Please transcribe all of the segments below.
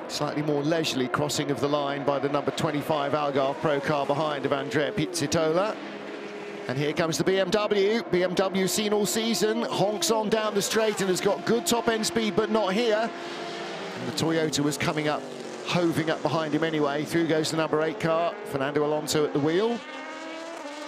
Slightly more leisurely crossing of the line by the number 25 Algarve Pro car behind of Andrea Pizzitola. And here comes the BMW. BMW seen all season, honks on down the straight and has got good top-end speed, but not here. And the Toyota was coming up, hoving up behind him anyway. Through goes the number 8 car, Fernando Alonso at the wheel.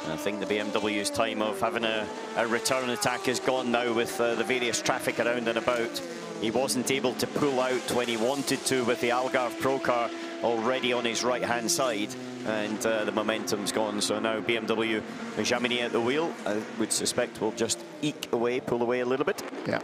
I think the BMW's time of having a return attack is gone now with the various traffic around and about. He wasn't able to pull out when he wanted to with the Algarve Pro car already on his right-hand side, and the momentum's gone. So now BMW, Jaminet at the wheel, I would suspect will just eke away, pull away a little bit. Yeah.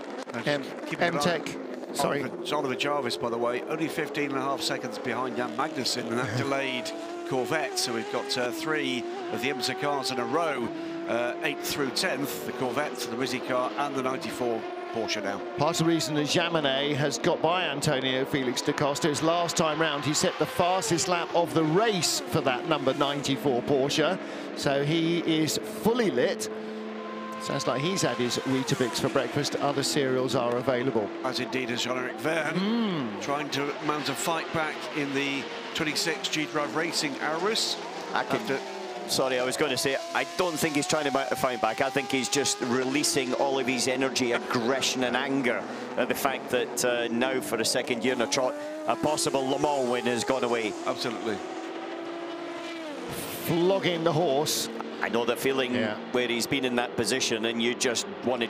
M-Tech. Sorry. Oliver Jarvis, by the way, only 15.5 seconds behind Jan Magnussen in that delayed Corvette. So we've got 3 of the IMSA cars in a row, 8th through 10th, the Corvette, the Risi car, and the 94 Porsche now. Part of the reason that Jaminet has got by Antonio Felix da Costa is last time round he set the fastest lap of the race for that number 94 Porsche. So he is fully lit. Sounds like he's had his Weetabix for breakfast. Other cereals are available. As indeed is Jean-Eric Verne, trying to mount a fight back in the 26 G-Drive Racing Aurus. Sorry, I was going to say, I don't think he's trying to mount a fight back. I think he's just releasing all of his energy, aggression and anger at the fact that now, for a second year in a trot, a possible Le Mans win has gone away. Absolutely. Flogging the horse. I know that feeling where he's been in that position and you just want to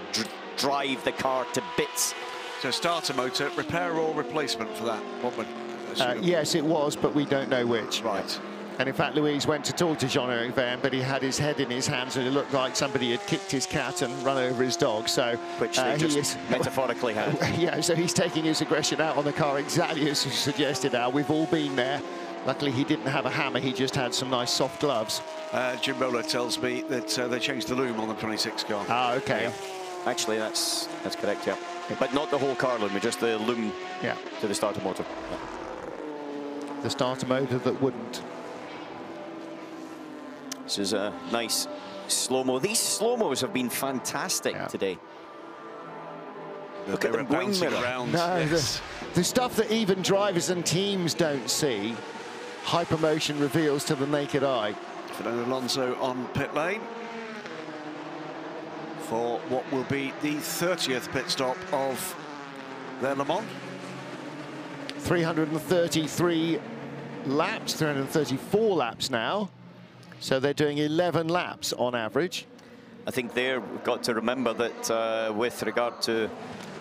drive the car to bits. So starter motor, repair or replacement for that? Yes, it was, but we don't know which. Right. And in fact, Louise went to talk to Jean-Eric Verne, but he had his head in his hands and it looked like somebody had kicked his cat and run over his dog. So which they just metaphorically had. Yeah, so he's taking his aggression out on the car exactly as you suggested, Al. We've all been there. Luckily, he didn't have a hammer. He just had some nice soft gloves. Jim Bowler tells me that they changed the loom on the 26 car. Ah, okay. Yeah. Actually, that's correct, yeah. But not the whole car loom, just the loom to the starter motor. Yeah. The starter motor that wouldn't. This is a nice slow-mo. These slow-mos have been fantastic today. Look at them bouncing around. No, yes. the stuff that even drivers and teams don't see, Hypermotion reveals to the naked eye. Fernando Alonso on pit lane for what will be the 30th pit stop of their Le Mans. 333 laps, 334 laps now. So they're doing 11 laps on average. I think there we've got to remember that with regard to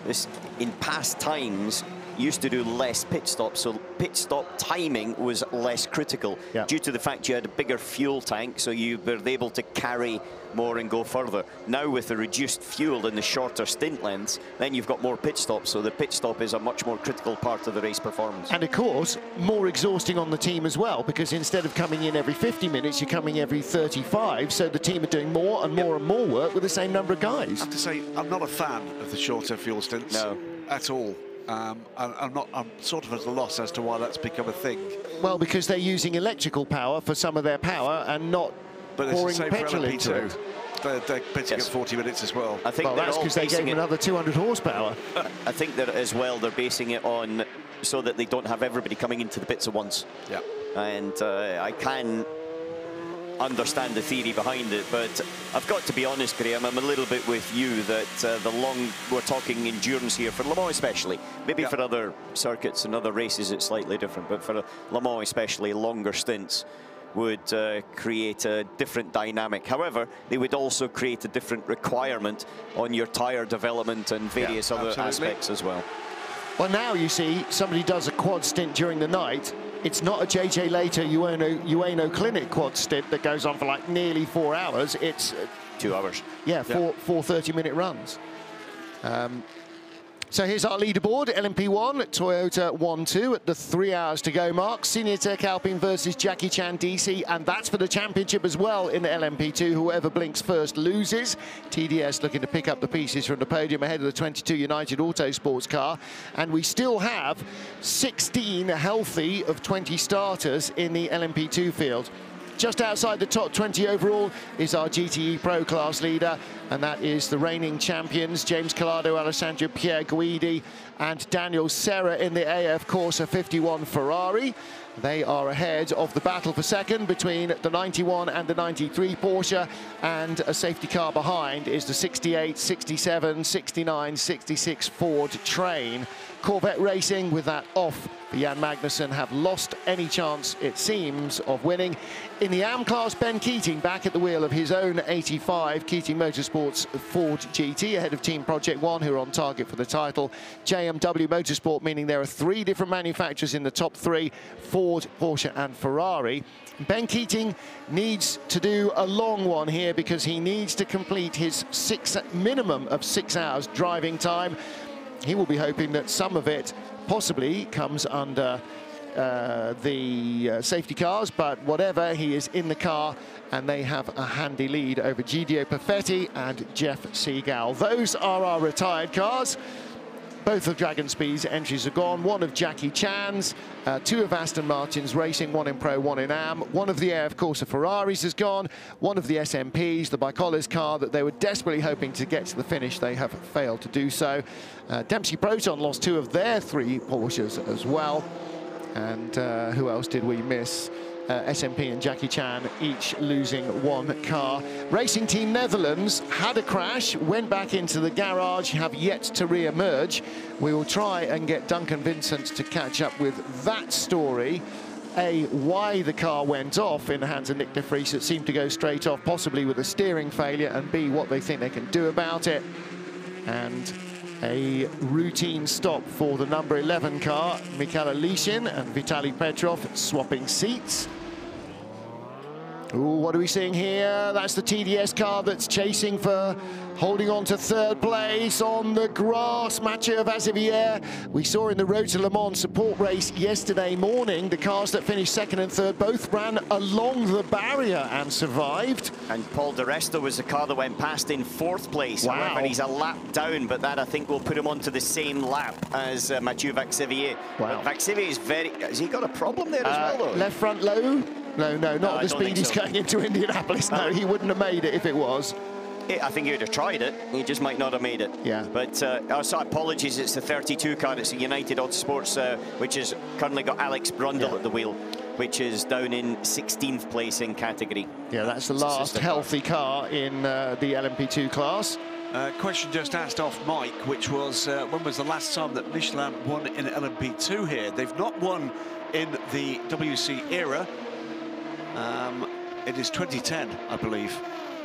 this, in past times, used to do less pit stops, so pit stop timing was less critical due to the fact you had a bigger fuel tank, so you were able to carry more and go further. Now with the reduced fuel and the shorter stint lengths, then you've got more pit stops, so the pit stop is a much more critical part of the race performance. And of course, more exhausting on the team as well, because instead of coming in every 50 minutes, you're coming every 35, so the team are doing more and more and more work with the same number of guys. I have to say, I'm not a fan of the shorter fuel stints at all. I'm sort of at a loss as to why that's become a thing. Well, because they're using electrical power for some of their power and not pouring petrol into it. They're pitting at 40 minutes as well. I think that's because they gave another 200 horsepower. I think that as well they're basing it on so that they don't have everybody coming into the pits at once. Yeah. And I can understand the theory behind it, but I've got to be honest, Graham, I'm a little bit with you that we're talking endurance here for Le Mans especially. Maybe for other circuits and other races it's slightly different, but for Le Mans especially, longer stints would create a different dynamic. However, they would also create a different requirement on your tyre development and various other aspects as well. Well, now you see somebody does a quad stint during the night. It's not a JJ Later Ueno Clinic quad stint that goes on for like nearly 4 hours. It's 2 hours. Yeah, four 30-minute runs. So here's our leaderboard. LMP1, Toyota 1-2 at the 3 hours to go mark. Senior Tech Alpine versus Jackie Chan DC, and that's for the championship as well in the LMP2. Whoever blinks first loses. TDS looking to pick up the pieces from the podium ahead of the 22 United Autosports car. And we still have 16 healthy of 20 starters in the LMP2 field. just outside the top 20 overall is our GTE Pro class leader, and that is the reigning champions, James Collado, Alessandro Pierre Guidi and Daniel Serra in the AF Corsa 51 Ferrari. They are ahead of the battle for second between the 91 and the 93 Porsche, and a safety car behind is the 68, 67, 69, 66 Ford Train. Corvette Racing, with that off for Jan Magnussen, have lost any chance, it seems, of winning. In the AM class, Ben Keating back at the wheel of his own 85 Keating Motorsports Ford GT, ahead of Team Project One, who are on target for the title. JMW Motorsport, meaning there are 3 different manufacturers in the top 3, Ford, Porsche and Ferrari. Ben Keating needs to do a long one here because he needs to complete his minimum of 6 hours driving time. He will be hoping that some of it possibly comes under the safety cars, but whatever, he is in the car and they have a handy lead over Gidio Perfetti and Jeff Seagal. Those are our retired cars. Both of Dragon Speed's entries are gone. One of Jackie Chan's, 2 of Aston Martin's Racing, 1 in Pro, 1 in AM. One of the AF Corsa Ferraris has gone. One of the SMPs, the Bicolis car that they were desperately hoping to get to the finish. They have failed to do so. Dempsey Proton lost 2 of their 3 Porsches as well. And who else did we miss? SMP and Jackie Chan each losing 1 car. Racing Team Netherlands had a crash, went back into the garage, have yet to re-emerge. We will try and get Duncan Vincent to catch up with that story. A, why the car went off in the hands of Nick de Vries. It seemed to go straight off, possibly with a steering failure, and B, what they think they can do about it. And a routine stop for the number 11 car, Mikhail Lishin and Vitaly Petrov swapping seats. Ooh, what are we seeing here? That's the TDS car that's chasing for holding on to 3rd place on the grass. Mathieu Vazivière, we saw in the Road to Le Mans support race yesterday morning, the cars that finished 2nd and 3rd both ran along the barrier and survived. And Paul Di Resta was the car that went past in 4th place. Wow. However, he's a lap down, but that I think will put him onto the same lap as Mathieu Vaxivière. Wow. Vaxivière is very... Has he got a problem there as well, though? Left front low? No, not the speed he's going into Indianapolis. No, he wouldn't have made it if it was. I think he would have tried it. He just might not have made it. Yeah. But also, apologies, it's the 32 car. It's a United Autosports, which has currently got Alex Brundle at the wheel, which is down in 16th place in category. Yeah, that's the last healthy car in the LMP2 class. Question just asked off Mike, which was, when was the last time that Michelin won in LMP2 here? They've not won in the WC era. It is 2010, I believe,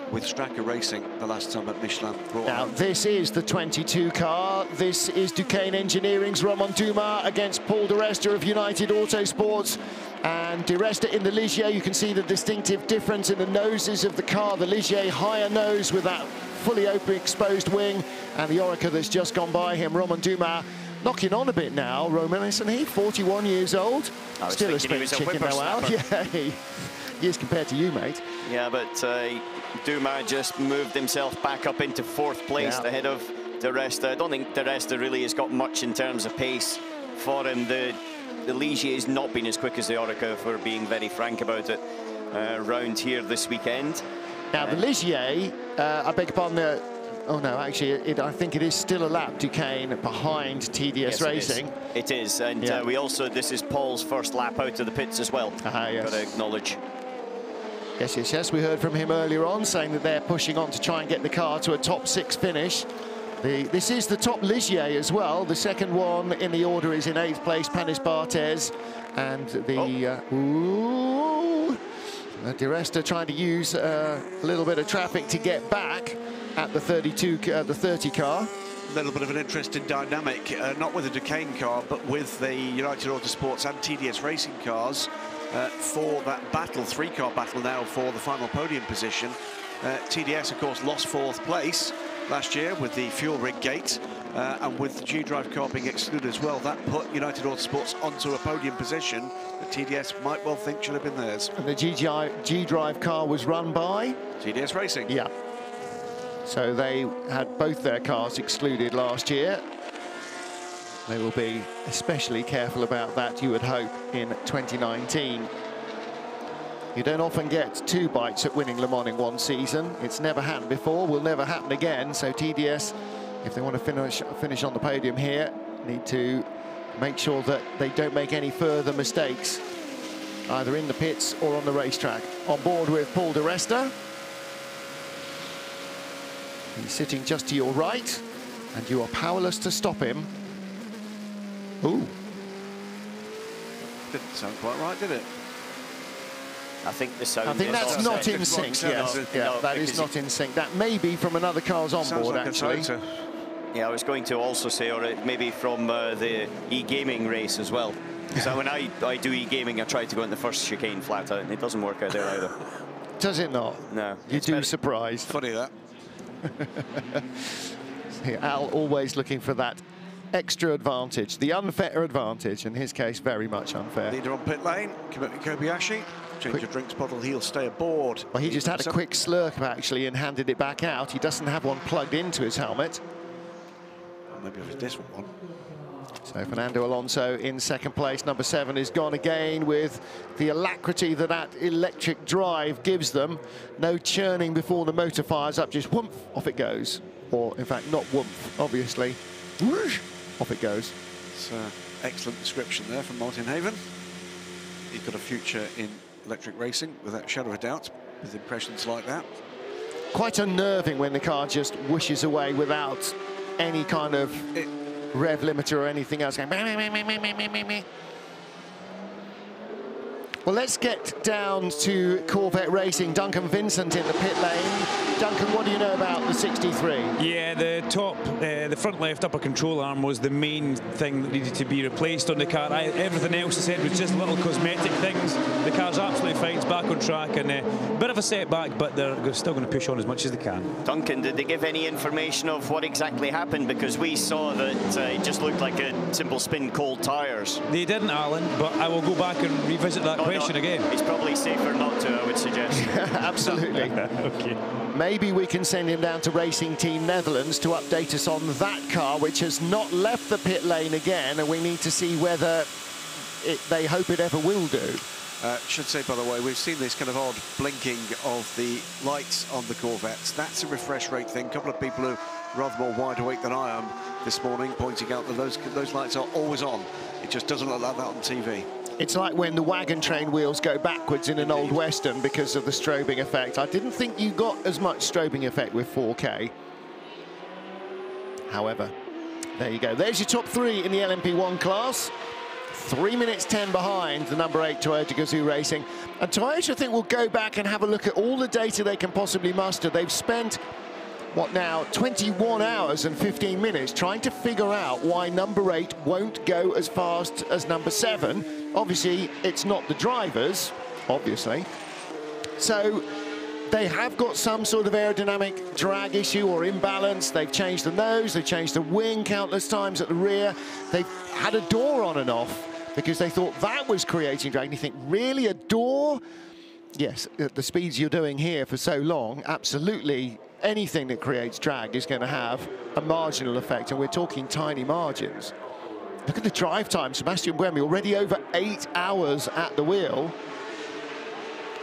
with Stracker Racing, the last time that Michelin brought Now, on. this is the 22 car. This is Duquesne Engineering's Romain Dumas against Paul Di Resta of United Autosports. And Di Resta in the Ligier, you can see the distinctive difference in the noses of the car. The Ligier higher nose with that fully open exposed wing, and the Oreca that's just gone by him. Romain Dumas knocking on a bit now. Romain, isn't he? 41 years old. Still a spring chicken though, Al. Yeah, he is compared to you, mate. Yeah, but Dumas just moved himself back up into 4th place ahead of Di Resta. I don't think Di Resta really has got much in terms of pace for him. The Ligier has not been as quick as the Oreca, for being very frank about it, round here this weekend. Now, the Ligier, I beg your pardon, oh no, actually, I think it is still a lap, Duquesne, behind TDS Racing. It is, and we also, this is Paul's first lap out of the pits as well. Yes. Got to acknowledge. Yes. We heard from him earlier on, saying that they're pushing on to try and get the car to a top 6 finish. This is the top Ligier as well. The second one in the order is in 8th place, Panis Barthez. And the... Di Resta trying to use a little bit of traffic to get back at the 30 car. A little bit of an interesting dynamic, not with the Duquesne car, but with the United Autosports and TDS Racing cars for that battle, 3-car battle now for the final podium position. TDS, of course, lost 4th place last year with the fuel rig gate, and with the G-Drive car being excluded as well, that put United Autosports onto a podium position that TDS might well think should have been theirs. And the G-Drive car was run by? TDS Racing. Yeah. So they had both their cars excluded last year. They will be especially careful about that, you would hope, in 2019. You don't often get 2 bites at winning Le Mans in one season. It's never happened before, will never happen again. So TDS, if they want to finish on the podium here, need to make sure that they don't make any further mistakes, either in the pits or on the racetrack. On board with Paul de Resta. He's sitting just to your right, and you are powerless to stop him. Ooh. Didn't sound quite right, did it? I think the sound. I think that's not in sync. Yes, that is not in sync. That may be from another car's onboard, like actually. Yeah, I was going to also say, or maybe from the e-gaming race as well. So when I do e-gaming, I try to go in the first chicane flat out, and it doesn't work out there either. Does it not? No. You do surprise. Funny that. Al always looking for that extra advantage, the unfair advantage. In his case, very much unfair. Leader on pit lane, Kobayashi. Change your drinks bottle, he'll stay aboard. Well, he just had a quick slurp, actually, and handed it back out. He doesn't have one plugged into his helmet. Well, maybe it was this one. So Fernando Alonso in second place. Number 7 is gone again with the alacrity that electric drive gives them. No churning before the motor fires up, just whoomp, off it goes. Or, in fact, not whoomp, obviously. Whoosh, off it goes. It's an excellent description there from Martin Haven. He's got a future in electric racing, without a shadow of a doubt, with impressions like that. Quite unnerving when the car just whooshes away without any kind of rev limiter or anything else going. Well, let's get down to Corvette Racing. Duncan Vincent in the pit lane. Duncan, what do you know about the 63? Yeah, the front left upper control arm was the main thing that needed to be replaced on the car. Everything else I said was just little cosmetic things. The car's absolutely fine, it's back on track, and a bit of a setback, but they're still going to push on as much as they can. Duncan, did they give any information of what exactly happened? Because we saw that it just looked like a simple spin cold tyres. They didn't, Alan, but I will go back and revisit that question again. It's probably safer not to, I would suggest. Absolutely. Okay. Maybe we can send him down to Racing Team Netherlands to update us on that car, which has not left the pit lane again, and we need to see whether they hope it ever will do. Should say, by the way, we've seen this kind of odd blinking of the lights on the Corvettes. That's a refresh rate thing. A couple of people who are rather more wide awake than I am this morning pointing out that those lights are always on. It just doesn't look like that on TV. It's like when the wagon train wheels go backwards in an old Western because of the strobing effect. I didn't think you got as much strobing effect with 4K. However, there you go. There's your top 3 in the LMP1 class. 3 minutes 10 behind the number 8 Toyota Gazoo Racing. And Toyota, I think, will go back and have a look at all the data they can possibly muster. They've spent, what now, 21 hours and 15 minutes trying to figure out why number 8 won't go as fast as number 7. Obviously, it's not the drivers, obviously. So they have got some sort of aerodynamic drag issue or imbalance. They've changed the nose, they've changed the wing countless times at the rear. They've had a door on and off because they thought that was creating drag. And you think, really, a door? Yes, at the speeds you're doing here for so long, absolutely anything that creates drag is going to have a marginal effect, and we're talking tiny margins. Look at the drive time. Sebastian Buemi already over 8 hours at the wheel.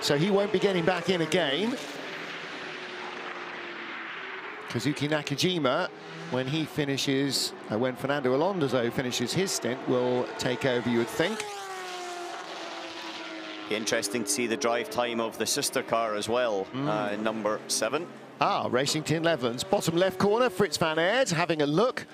So he won't be getting back in again. Kazuki Nakajima, when he finishes, when Fernando Alonso finishes his stint, will take over, you would think. Be interesting to see the drive time of the sister car as well, number 7. Racing Team Netherlands, bottom left corner, Fritz van Aert having a look.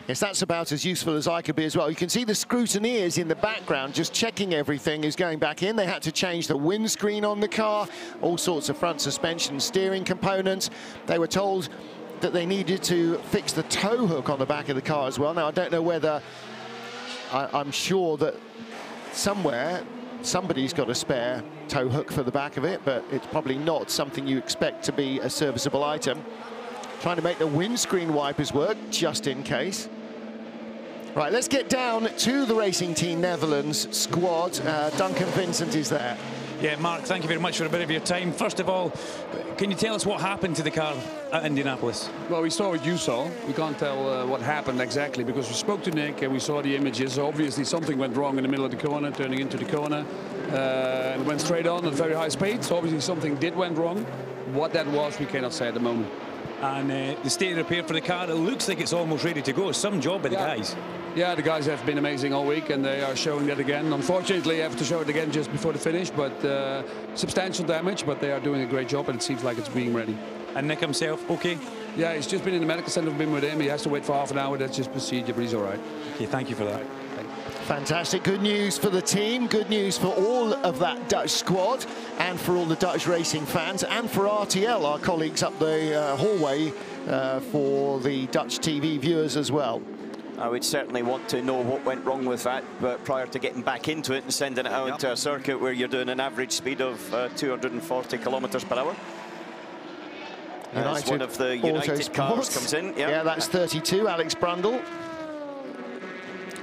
Yes, that's about as useful as I could be as well. You can see the scrutineers in the background just checking everything is going back in. They had to change the windscreen on the car, all sorts of front suspension steering components. They were told that they needed to fix the tow hook on the back of the car as well. Now, I don't know whether, I'm sure that somewhere somebody's got a spare tow hook for the back of it, but it's probably not something you expect to be a serviceable item. Trying to make the windscreen wipers work, just in case. Right, let's get down to the Racing Team Netherlands squad. Duncan Vincent is there. Yeah, Mark, thank you very much for a bit of your time. First of all, can you tell us what happened to the car at Indianapolis? Well, we saw what you saw. We can't tell what happened exactly because we spoke to Nick and we saw the images. So obviously something went wrong in the middle of the corner, turning into the corner. and went straight on at very high speed. So obviously something did went wrong. What that was, we cannot say at the moment. And the state of repair for the car, it looks like it's almost ready to go. Some job by the guys. Yeah, the guys have been amazing all week, and they are showing that again. Unfortunately, I have to show it again just before the finish, but substantial damage, but they are doing a great job, and it seems like it's being ready. And Nick himself, okay? Yeah, he's just been in the medical center, we've been with him. He has to wait for half an hour, that's just procedure, but he's all right. Okay, thank you for that. Fantastic. Good news for the team, good news for all of that Dutch squad and for all the Dutch racing fans and for RTL, our colleagues up the hallway for the Dutch TV viewers as well. I would certainly want to know what went wrong with that, but prior to getting back into it and sending it out to a circuit where you're doing an average speed of 240 kilometres per hour. As one of the United cars comes in. Yeah, that's 32, Alex Brundle.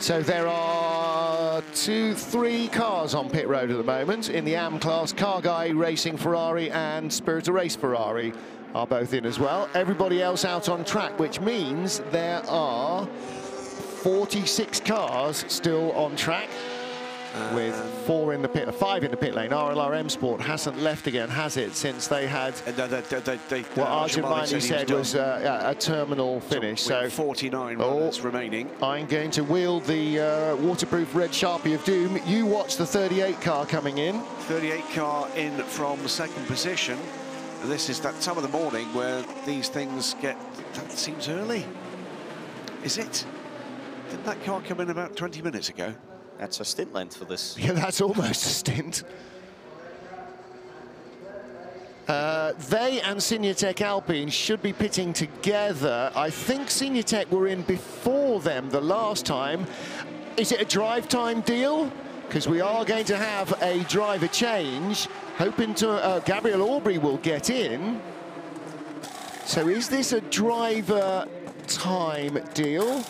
So there are 3 cars on pit road at the moment. In the AM class, Car Guy Racing Ferrari and Spirit of Race Ferrari are both in as well. Everybody else out on track, which means there are 46 cars still on track, with 5 in the pit lane. RLRM Sport hasn't left again, has it, since they had what Arjun Maini said was a terminal finish. So 49 minutes remaining. I'm going to wield the waterproof red Sharpie of doom. You watch the 38 car coming in. 38 car in from second position. This is that time of the morning where these things get, that seems early. Is it? Didn't that car come in about 20 minutes ago? That's a stint length for this. Yeah, that's almost a stint. They and Signatech Alpine should be pitting together. I think Signatech were in before them the last time. Is it a drive time deal? Because we are going to have a driver change. Hoping to, Gabriel Aubry will get in. So is this a driver time deal?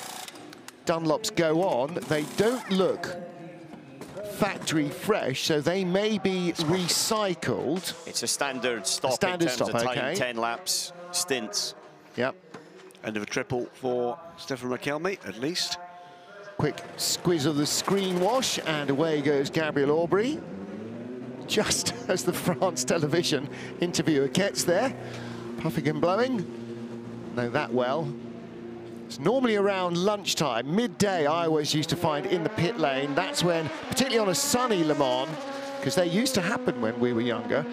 Dunlops go on. They don't look factory fresh, so they may be recycled. It's a standard stop in terms of time, 10 laps, stints. Yep. End of a triple for Stefan McElmy, at least. Quick squiz of the screen wash, and away goes Gabriel Aubry. Just as the France television interviewer gets there, puffing and blowing. Know that well. It's normally around lunchtime, midday. I always used to find in the pit lane. That's when, particularly on a sunny Le Mans, because they used to happen when we were younger,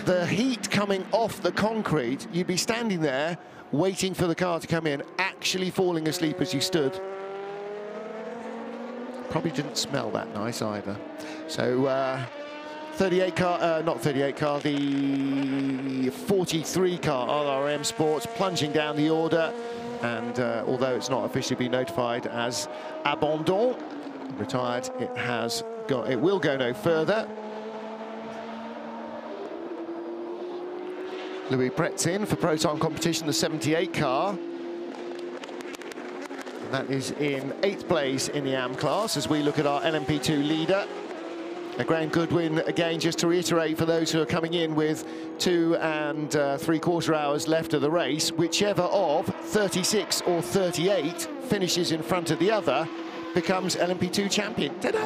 the heat coming off the concrete, you'd be standing there waiting for the car to come in, actually falling asleep as you stood. Probably didn't smell that nice either. So 38 car, not 38 car, the 43 car RRM Sports plunging down the order. And although it's not officially been notified as abandon, retired, it will go no further. Louis Pretz in for Proton competition, the 78 car. And that is in 8th place in the AM class as we look at our LMP2 leader. Graham Goodwin, again, just to reiterate for those who are coming in with 2 3/4 hours left of the race, whichever of 36 or 38 finishes in front of the other becomes LMP2 champion. Ta-da!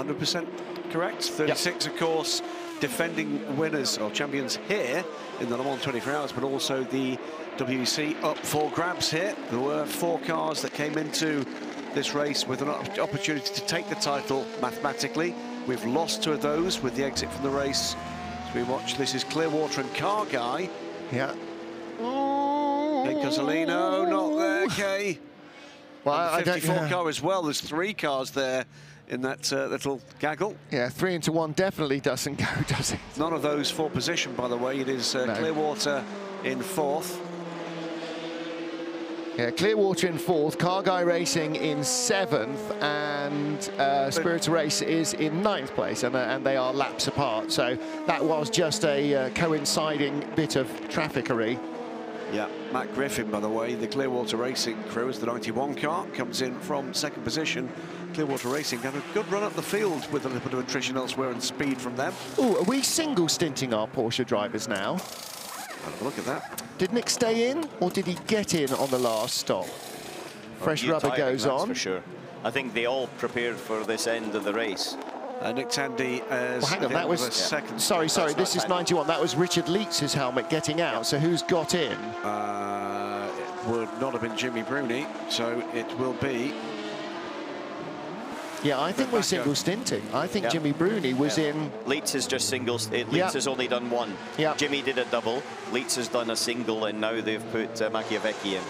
100% correct. 36, of course, defending winners or champions here in the Le Mans 24 hours, but also the WEC up for grabs here. There were 4 cars that came into this race with an opportunity to take the title mathematically. We've lost 2 of those with the exit from the race. As we watch, this is Clearwater and Car Guy. Yeah. Nick Cozzolino, not there, Kay. Well, and the 54 I don't, car as well. There's 3 cars there in that little gaggle. Yeah, 3 into 1 definitely doesn't go, does it? None of those for position, by the way. It is no. Clearwater in 4th. Yeah, Clearwater in 4th, Car Guy Racing in 7th, and Spirit Race is in 9th place, and they are laps apart. So that was just a coinciding bit of traffickery. Yeah, Matt Griffin, by the way, the Clearwater Racing crew, is the 91 car, comes in from 2nd position. Clearwater Racing had a good run up the field with a little bit of attrition elsewhere and speed from them. Oh, are we single stinting our Porsche drivers now? Have a look at that. Did Nick stay in, or did he get in on the last stop? Fresh rubber goes on. For sure. I think they all prepared for this end of the race. Nick Tandy as Well, hang on, that was second. Sorry, That's this is not 91. That was Richard Leitz's helmet getting out. So who's got in? It would not have been Jimmy Bruni, so it will be. Yeah, I think we're single stinting. I think Jimmy Bruni was in. Leitz has just singles. Leitz has only done one. Yeah. Jimmy did a double. Leitz has done a single, and now they've put Machiavecchi in.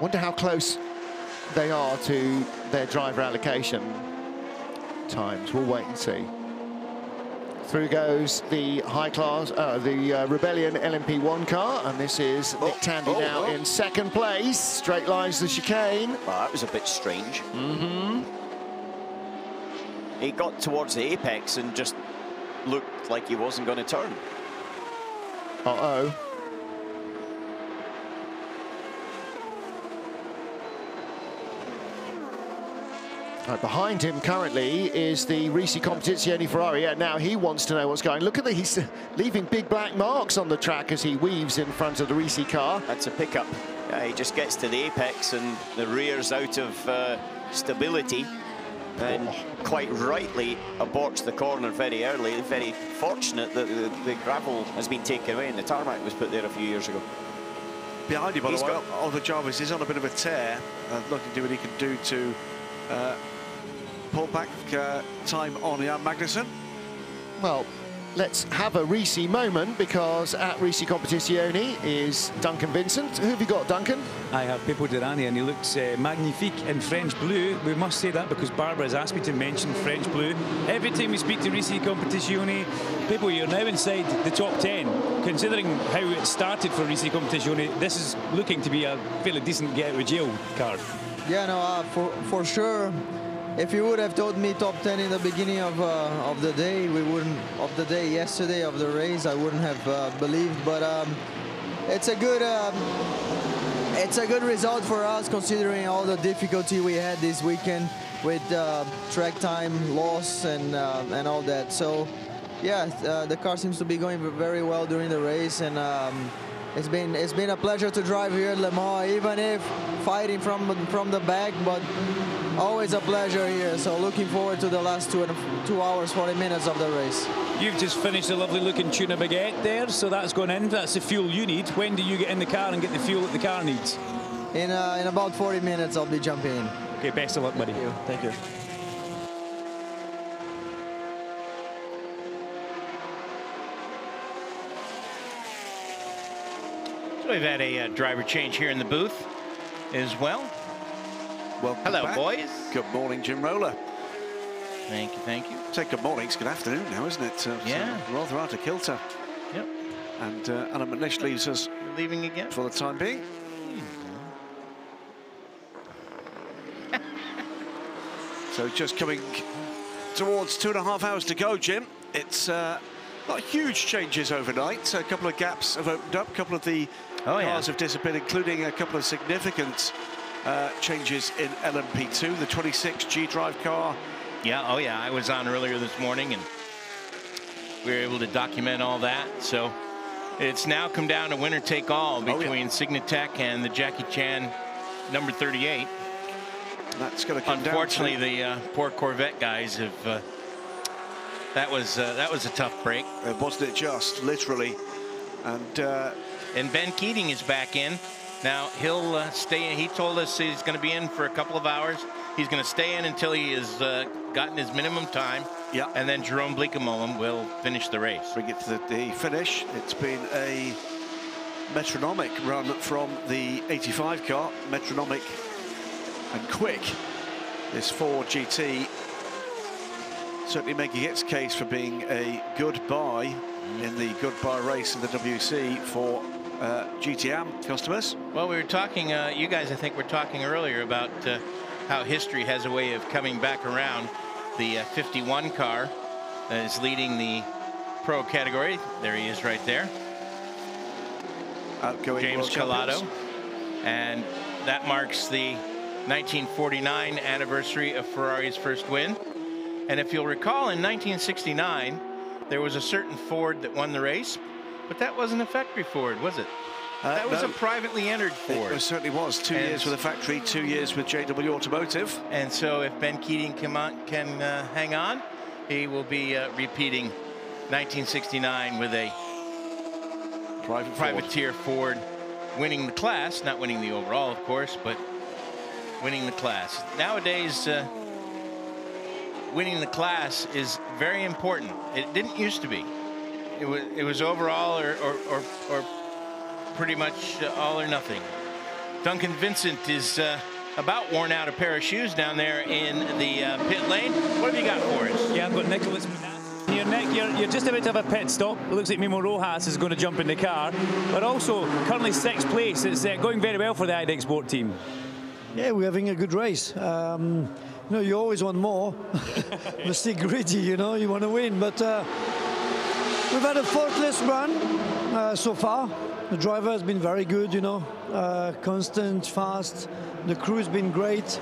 Wonder how close they are to their driver allocation times. We'll wait and see. Through goes the high class, the Rebellion LMP1 car, and this is Nick Tandy now in second place. Straight lines the chicane. Well, that was a bit strange. Mm-hmm. He got towards the apex and just looked like he wasn't going to turn. Uh-oh. Right, behind him currently is the Risi Competizione Ferrari. Yeah, now he wants to know what's going. Look at that, he's leaving big black marks on the track as he weaves in front of the Risi car. That's a pickup. He just gets to the apex and the rear's out of stability, and quite rightly aborts the corner very early. Very fortunate that the gravel has been taken away and the tarmac was put there a few years ago. Behind you, by the way, Oliver Jarvis is on a bit of a tear. Looking to see what he can do to pull back time on Jan Magnussen. Well, let's have a Risi moment, because at Risi Competizione is Duncan Vincent. Who have you got, Duncan? I have Pippo Durrani, and he looks magnifique in French blue. We must say that because Barbara has asked me to mention French blue. Every time we speak to Risi Competizione, Pippo, you're now inside the top 10. Considering how it started for Risi Competizione, this is looking to be a fairly decent get out of jail card. Yeah, no, for sure. If you would have told me top 10 in the beginning of the day, yesterday of the race, I wouldn't have believed. But it's a good result for us, considering all the difficulty we had this weekend with track time loss and all that. So yeah, the car seems to be going very well during the race, and it's been a pleasure to drive here at Le Mans, even if fighting from the back, but always a pleasure here. So looking forward to the last 2 hours 40 minutes of the race. You've just finished a lovely looking tuna baguette there, so that's gone in. That's the fuel you need. When do you get in the car and get the fuel that the car needs? In about 40 minutes I'll be jumping in. Okay, best of luck, buddy. Thank you. We've had a driver change here in the booth as well. Welcome Hello, back. boys. Good morning, Jim Roller. Thank you, thank you. Say good morning, it's good afternoon now, isn't it? Yeah. So rather out of kilter. Yep. And Anna McNish leaves us You're leaving again? for the time being. So just coming towards 2.5 hours to go, Jim. It's not huge changes overnight. A couple of gaps have opened up. A couple of the cars have disappeared, including a couple of significant changes in LMP2. The 26 G-Drive car. Yeah, oh yeah, I was on earlier this morning and we were able to document all that. So it's now come down to winner take all between Signatech and the Jackie Chan number 38. That's going to come Unfortunately, down to... the poor Corvette guys have. That was a tough break. Wasn't it just, literally. And Ben Keating is back in. Now, he'll stay in. He told us he's going to be in for a couple of hours. He's going to stay in until he has gotten his minimum time. Yeah. And then Jerome Bleekemolen will finish the race. Bring it to the finish. It's been a metronomic run from the 85 car. Metronomic and quick. This Ford GT certainly making its case for being a good buy in the goodbye race in the WC for GTM customers. Well, we were talking, you guys I think were talking earlier about how history has a way of coming back around. The 51 car is leading the pro category. There he is right there. Outgoing James Collado. And that marks the 1949 anniversary of Ferrari's first win. And if you'll recall, in 1969, there was a certain Ford that won the race, but that wasn't a factory Ford, was it? That was a privately entered Ford. It certainly was. 2 years with the factory, 2 years with JW Automotive. And so if Ben Keating can hang on, he will be repeating 1969 with a privateer Ford, winning the class, not winning the overall, of course, but winning the class. Nowadays, winning the class is very important. It didn't used to be. It was overall or pretty much all or nothing. Duncan Vincent is about worn out a pair of shoes down there in the pit lane. What have you got for us? Yeah, I've got Nicholas here, Nick. You're just about to have a pit stop. It looks like Mimo Rojas is going to jump in the car, but also currently 6th place. It's going very well for the IDEX Sport team. Yeah, we're having a good race. You know, you always want more. You're still greedy, you know, you want to win. But we've had a faultless run so far. The driver has been very good, you know, constant, fast. The crew's been great.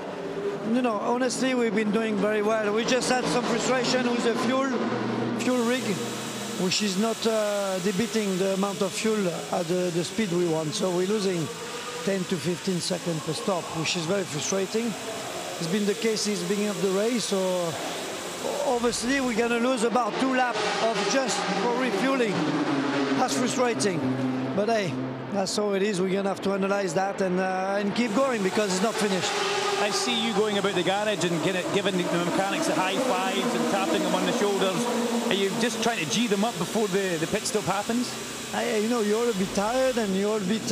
You know, honestly, we've been doing very well. We just had some frustration with the fuel rig, which is not debiting the amount of fuel at the speed we want. So we're losing 10 to 15 seconds per stop, which is very frustrating. It's been the case since the beginning of the race, so obviously we're going to lose about 2 laps of just for refueling. That's frustrating, but hey, that's how it is. We're going to have to analyze that and keep going because it's not finished. I see you going about the garage and giving the mechanics the high fives and tapping them on the shoulders. Are you just trying to G them up before the pit stop happens? You know, you're all a bit tired and you're all a bit...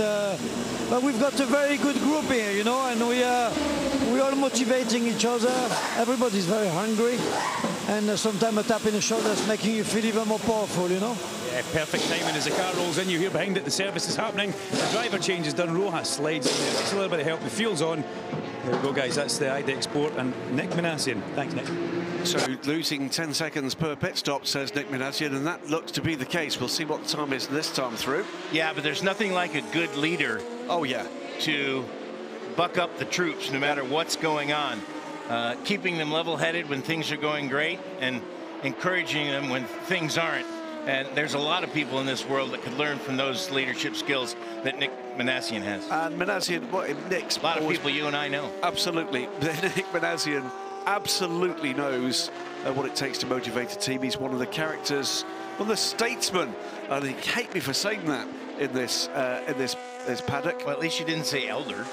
but we've got a very good group here, you know, and we're all motivating each other. Everybody's very hungry. And sometimes a tap in the shoulder is making you feel even more powerful, you know? Yeah, perfect timing as the car rolls in. You hear behind it the service is happening. The driver change is done. Rojas slides in there. Gets a little bit of help. The fuel's on. There we go, guys. That's the IDEX Sport and Nick Minassian. Thanks, Nick. So losing 10 seconds per pit stop, says Nick Minassian, and that looks to be the case. We'll see what the time is this time through. Yeah, but there's nothing like a good leader. Oh, yeah. To buck up the troops no matter what's going on. Keeping them level-headed when things are going great and encouraging them when things aren't. And there's a lot of people in this world that could learn from those leadership skills that Nick Minassian has. And Minassian, Nick's a lot of people you and I know. Absolutely. Nick Minassian absolutely knows what it takes to motivate a team. He's one of the characters, one of the statesmen, and he hate me for saying that in this paddock. Well, at least you didn't say elder.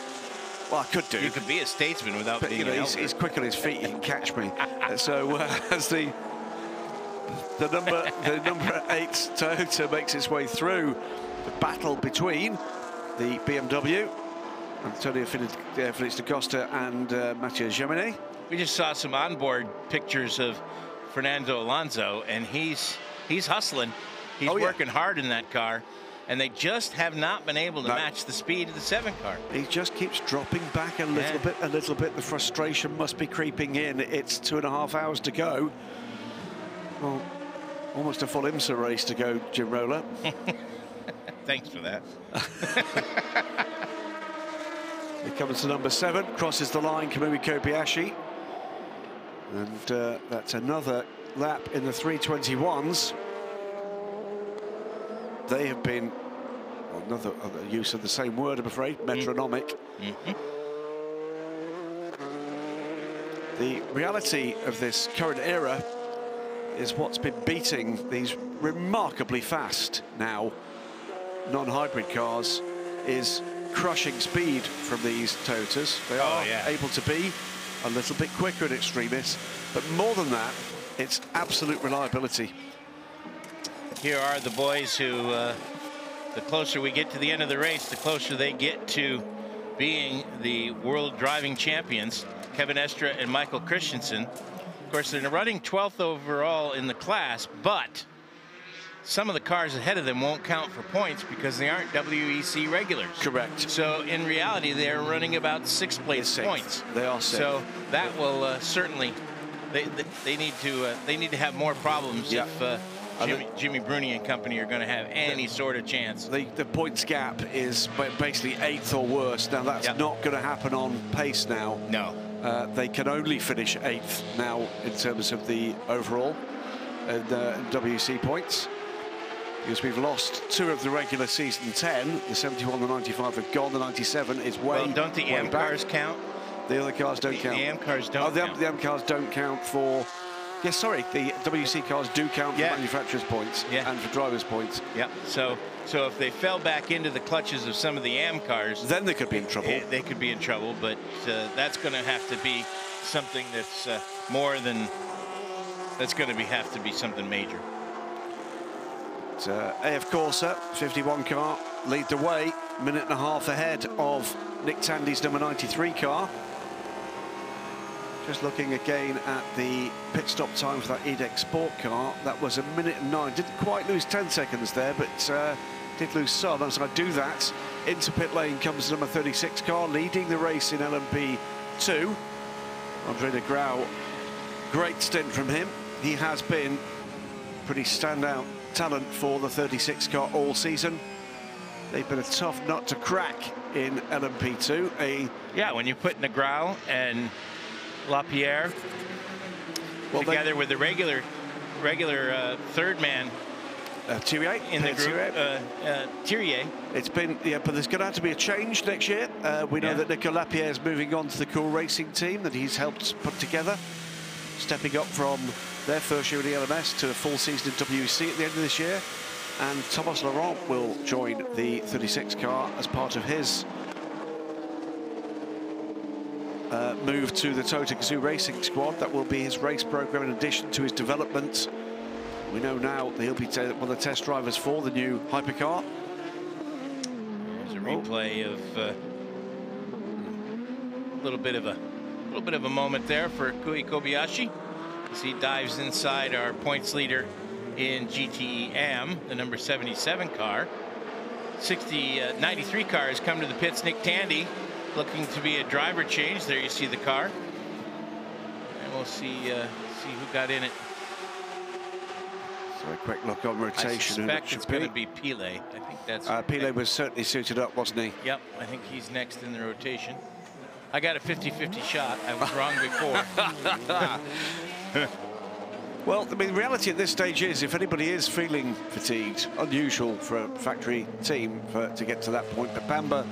Well, I could do. You could be a statesman without being an elder. He's quick on his feet, he can catch me. So as the number 8 Toyota makes its way through the battle between the BMW, Antonio Felix da Costa and Mathieu Jaminet. We just saw some onboard pictures of Fernando Alonso, and he's hustling. He's working hard in that car, and they just have not been able to match the speed of the 7 car. He just keeps dropping back a little bit. The frustration must be creeping in. It's 2.5 hours to go. Well, almost a full IMSA race to go, Jim Roller. Thanks for that. Here comes to number 7, crosses the line, Kamui Kobayashi. And that's another lap in the 321s. They have been, well, another use of the same word, I'm afraid, metronomic. The reality of this current era is what's been beating these remarkably fast now non-hybrid cars is crushing speed from these Toyotas. They are able to be a little bit quicker in extremis, but more than that, it's absolute reliability. Here are the boys who, the closer we get to the end of the race, the closer they get to being the world driving champions, Kevin Estre and Michael Christensen. Of course, they're running 12th overall in the class, but some of the cars ahead of them won't count for points because they aren't WEC regulars. Correct. So in reality, they're running about 6th place points. They are 6th. So that will certainly, they need to have more problems if Jimmy Bruni and company are going to have any sort of chance. The points gap is basically 8th or worse. Now that's not going to happen on pace now. No. They can only finish 8th now in terms of the overall and WEC points. because we've lost 2 of the regular season 10. The 71, the 95 have gone. The 97 is way Well, don't the AM cars count? The other cars don't count. The AM cars don't count. The AM cars don't count for... Yes, sorry, the WC cars do count for manufacturers' points and for drivers' points. Yeah, so if they fell back into the clutches of some of the AM cars... Then they could be in trouble. They could be in trouble, but that's going to have to be something that's more than... That's going to have to be something major. It's, AF Corsa, 51 car, lead the way, minute and a half ahead of Nick Tandy's number 93 car. Just looking again at the pit stop time for that EDEX Sport car, that was 1 minute and 9. Didn't quite lose 10 seconds there, but did lose some. As I do that, into pit lane comes number 36 car, leading the race in LMP2. Andre de Grau, great stint from him. He has been pretty standout talent for the 36 car all season. They've been a tough nut to crack in LMP2. Yeah, when you put Negrau and Lapierre together with the regular third man Thierry in the group, Thierry. It's been, but there's going to have to be a change next year. We know that Nicolas Lapierre is moving on to the Cool Racing team that he's helped put together, stepping up from their first year in the LMS to a full season in WEC at the end of this year. And Thomas Laurent will join the 36 car as part of his move to the Toyota Gazoo Racing squad. That will be his race program in addition to his development. We know now that he'll be one of the test drivers for the new hypercar. There's a replay of a little bit of a moment there for Kui Kobayashi as he dives inside our points leader in GTE AM, the number 77 car. 93 car has come to the pits. Nick Tandy looking to be a driver change. There you see the car, and we'll see who got in it. So a quick look on rotation. I suspect it's going to be Pile. I think that's. Pile was certainly suited up, wasn't he? Yep, I think he's next in the rotation. I got a 50-50 shot. I was wrong before. Well, I mean, the reality at this stage is, if anybody is feeling fatigued, unusual for a factory team to get to that point, but Bamba,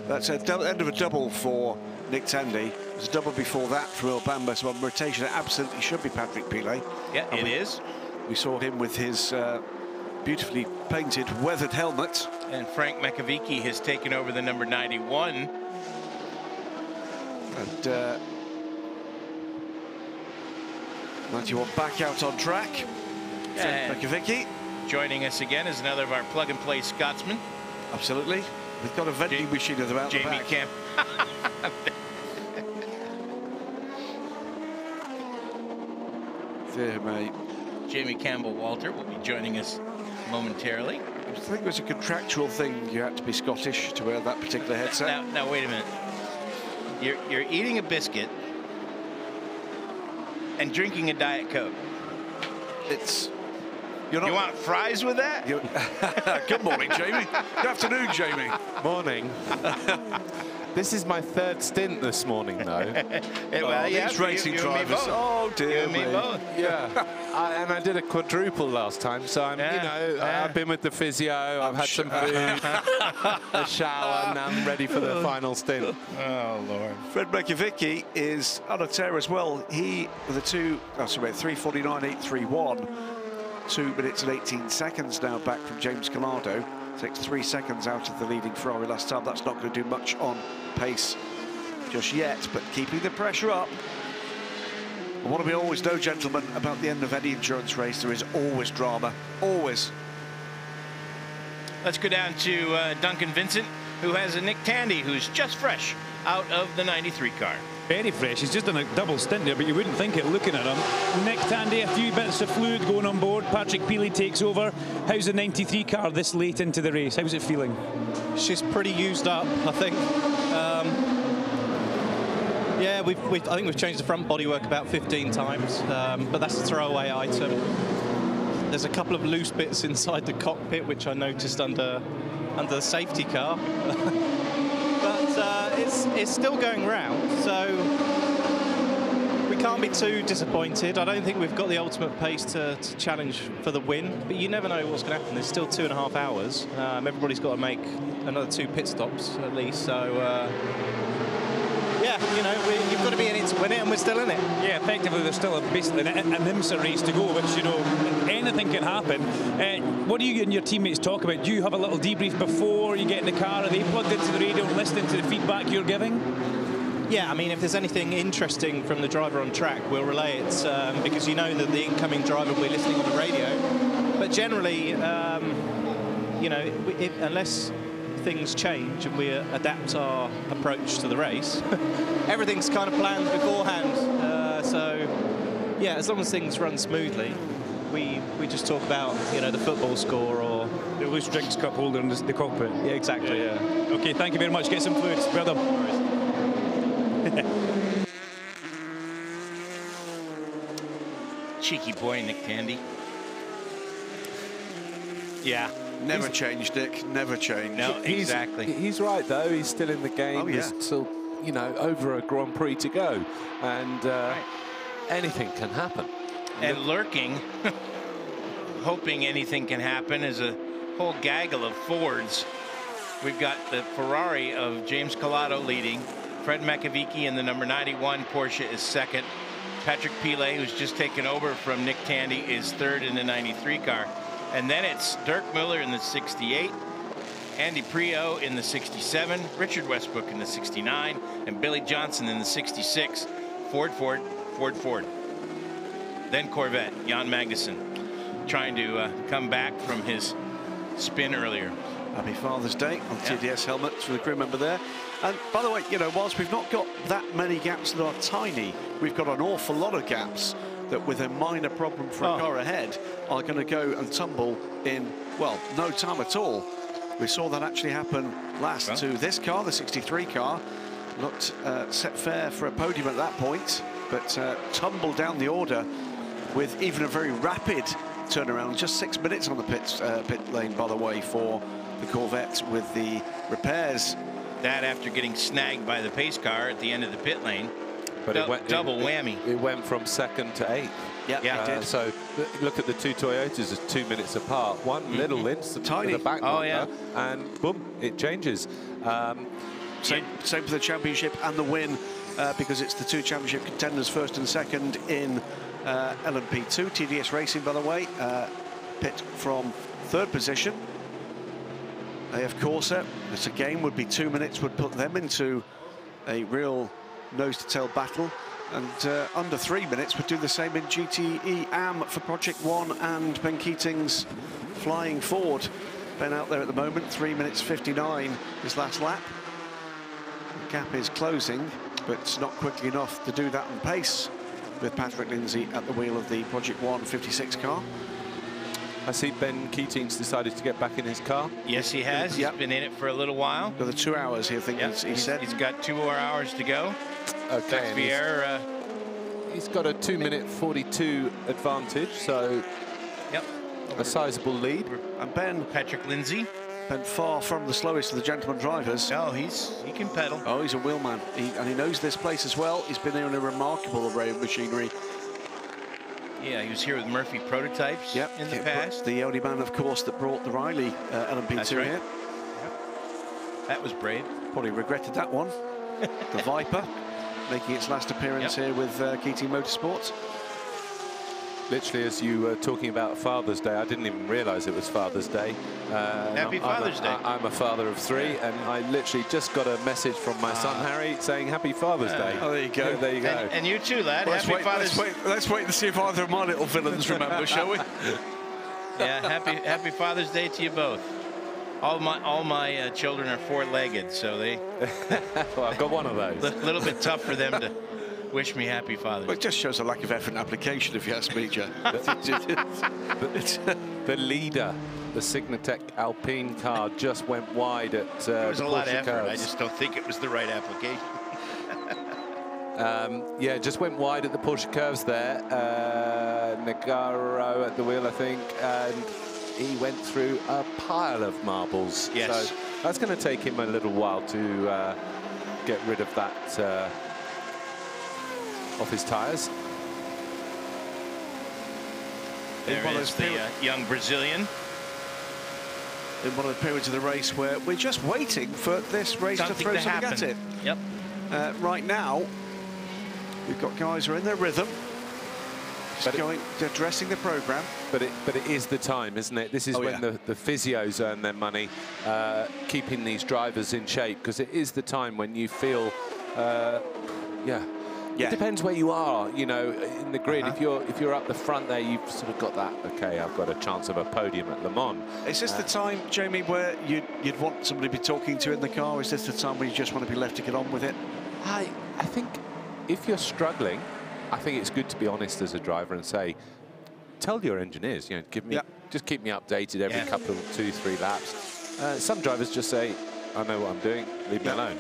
that's the end of a double for Nick Tandy. There's a double before that for Earl Bamba, so on rotation it absolutely should be Patrick Pile. Yeah, it is. We saw him with his beautifully painted, weathered helmet. And Frank Makavici has taken over the number 91. And 91 back out on track. Frank Makavici. Joining us again is another of our plug-and-play Scotsmen. Absolutely. We've got a vending machine of them out the back. Jamie Camp. Dear mate. Jamie Campbell-Walter will be joining us momentarily. I think it was a contractual thing. You had to be Scottish to wear that particular headset. Now wait a minute. You're eating a biscuit and drinking a Diet Coke. You want fries with that? Good morning, Jamie. Good afternoon, Jamie. Morning. This is my third stint this morning, though. These racing drivers. Oh dear me. Both. Yeah. And I did a quadruple last time, so I'm, I've been with the physio. I've had some food, a shower, and I'm ready for the final stint. Oh Lord. Fred Makavici is on a tear as well. He with a 3:49.831. 2 minutes and 18 seconds now back from James Gallardo. Takes 3 seconds out of the leading Ferrari last time. That's not going to do much on pace just yet, but keeping the pressure up. And what do we always know, gentlemen, about the end of any endurance race? There is always drama, always. Let's go down to Duncan Vincent, who has a Nick Tandy, who's just fresh out of the 93 car. Very fresh. He's just done a double stint there, but you wouldn't think it looking at him. Nick Tandy, a few bits of fluid going on board. Patrick Pile takes over. How's the 93 car this late into the race? How's it feeling? She's pretty used up, I think. Yeah, I think we've changed the front bodywork about 15 times, but that's a throwaway item. There's a couple of loose bits inside the cockpit, which I noticed under the safety car. But it's still going round, so we can't be too disappointed. I don't think we've got the ultimate pace to challenge for the win, but you never know what's going to happen. There's still 2.5 hours. Everybody's got to make another 2 pit stops at least. So, yeah, you know, you've got to be in it to win it, and we're still in it. Yeah, effectively, there's still basically an IMSA race to go, which, you know, anything can happen. What do you and your teammates talk about? Do you have a little debrief before you get in the car? Are they plugged into the radio and listening to the feedback you're giving? Yeah, I mean, if there's anything interesting from the driver on track, we'll relay it, because you know that the incoming driver will be listening on the radio. But generally, you know, unless things change and we adapt our approach to the race, everything's kind of planned beforehand. So, yeah, as long as things run smoothly, we just talk about, you know, the football score or the loose drinks cup holder in the cockpit. Yeah, exactly. Yeah. Okay, thank you very much. Get some fluids, brother. Cheeky boy, Nick Tandy. Yeah, never changed, Nick. Never changed. No, exactly. He's right, though. He's still in the game. Oh, yeah. There's still, you know, over a Grand Prix to go. And anything can happen. And lurking, hoping anything can happen, is a whole gaggle of Fords. We've got the Ferrari of James Collado leading. Fred Makovici in the number 91 Porsche is second. Patrick Pilet, who's just taken over from Nick Tandy, is third in the 93 car. And then it's Dirk Miller in the 68, Andy Prio in the 67, Richard Westbrook in the 69, and Billy Johnson in the 66. Ford. Then Corvette, Jan Magnussen, trying to come back from his spin earlier. Happy Father's Day on TDS helmets for the crew member there. And by the way, you know, whilst we've not got that many gaps that are tiny, we've got an awful lot of gaps that, with a minor problem for a car ahead, are going to go and tumble in, well, no time at all. We saw that actually happen last to this car, the 63 car. Looked set fair for a podium at that point, but tumbled down the order with even a very rapid turnaround. Just 6 minutes on the pit lane, by the way, for the Corvette with the repairs. That after getting snagged by the pace car at the end of the pit lane. But double whammy. It went from second to eighth. Yeah, it did. So look at the two Toyotas as 2 minutes apart. One little instant to the back knocker, and boom, it changes. Same for the championship and the win, because it's the two championship contenders, first and second in LMP2. TDS Racing, by the way, pit from third position. AF Corsa, this again would be 2 minutes, would put them into a real nose-to-tail battle, and under 3 minutes would do the same in GTE AM for Project One and Ben Keating's Flying Ford. Ben out there at the moment, 3 minutes 59 his last lap. The gap is closing, but not quickly enough to do that on pace with Patrick Lindsay at the wheel of the Project One 56 car. I see Ben Keating's decided to get back in his car. Yes, he has. He's been in it for a little while. Another 2 hours here, I think he said. He's got 2 more hours to go. Okay. Pierre, he's got a 2-minute 42 advantage, so a sizable lead. And Ben, Patrick Lindsay, Ben far from the slowest of the gentleman drivers. No, he can pedal. Oh, he's a wheelman, and he knows this place as well. He's been in a remarkable array of machinery. Yeah, he was here with Murphy Prototypes in the past. The only man, of course, that brought the Riley LMP2 here. Yep. That was brave. Probably regretted that one. The Viper, making its last appearance here with Keating Motorsports. Literally, as you were talking about Father's Day, I didn't even realise it was Father's Day. Happy Father's Day. I'm a father of 3, and I literally just got a message from my son Harry saying Happy Father's Day. Oh, there you go. There you go. And you too, lad. Well, Happy Father's Day. Let's wait and see if either of my little villains remember, shall we? Yeah, happy Father's Day to you both. All my children are 4-legged, so they. Well, I've got one of those. A little bit tough for them to wish me happy Father's Day. Well, it just shows a lack of effort and application, if you ask me, Joe. The leader, the Signatech Alpine car, just went wide at There was a lot of effort. curves. I just don't think it was the right application. Yeah, just went wide at the Porsche curves there. Nagaro at the wheel, I think, and he went through a pile of marbles. Yes. So that's going to take him a little while to get rid of that off his tyres. There is the young Brazilian. In one of the periods of the race where we're just waiting for this race to throw something at it. Yep. Right now, we've got guys who are in their rhythm, they're addressing the programme. But it is the time, isn't it? This is when the physios earn their money, keeping these drivers in shape, because it is the time when you feel, It depends where you are, you know, in the grid. If you're up the front there, you've sort of got that. Okay, I've got a chance of a podium at Le Mans. Is this the time, Jamie, where you'd want somebody to be talking to in the car? Is this the time where you just want to be left to get on with it? I think if you're struggling, I think it's good to be honest as a driver and say, tell your engineers, you know, just keep me updated every couple of 2-3 laps. Some drivers just say, I know what I'm doing, leave me alone.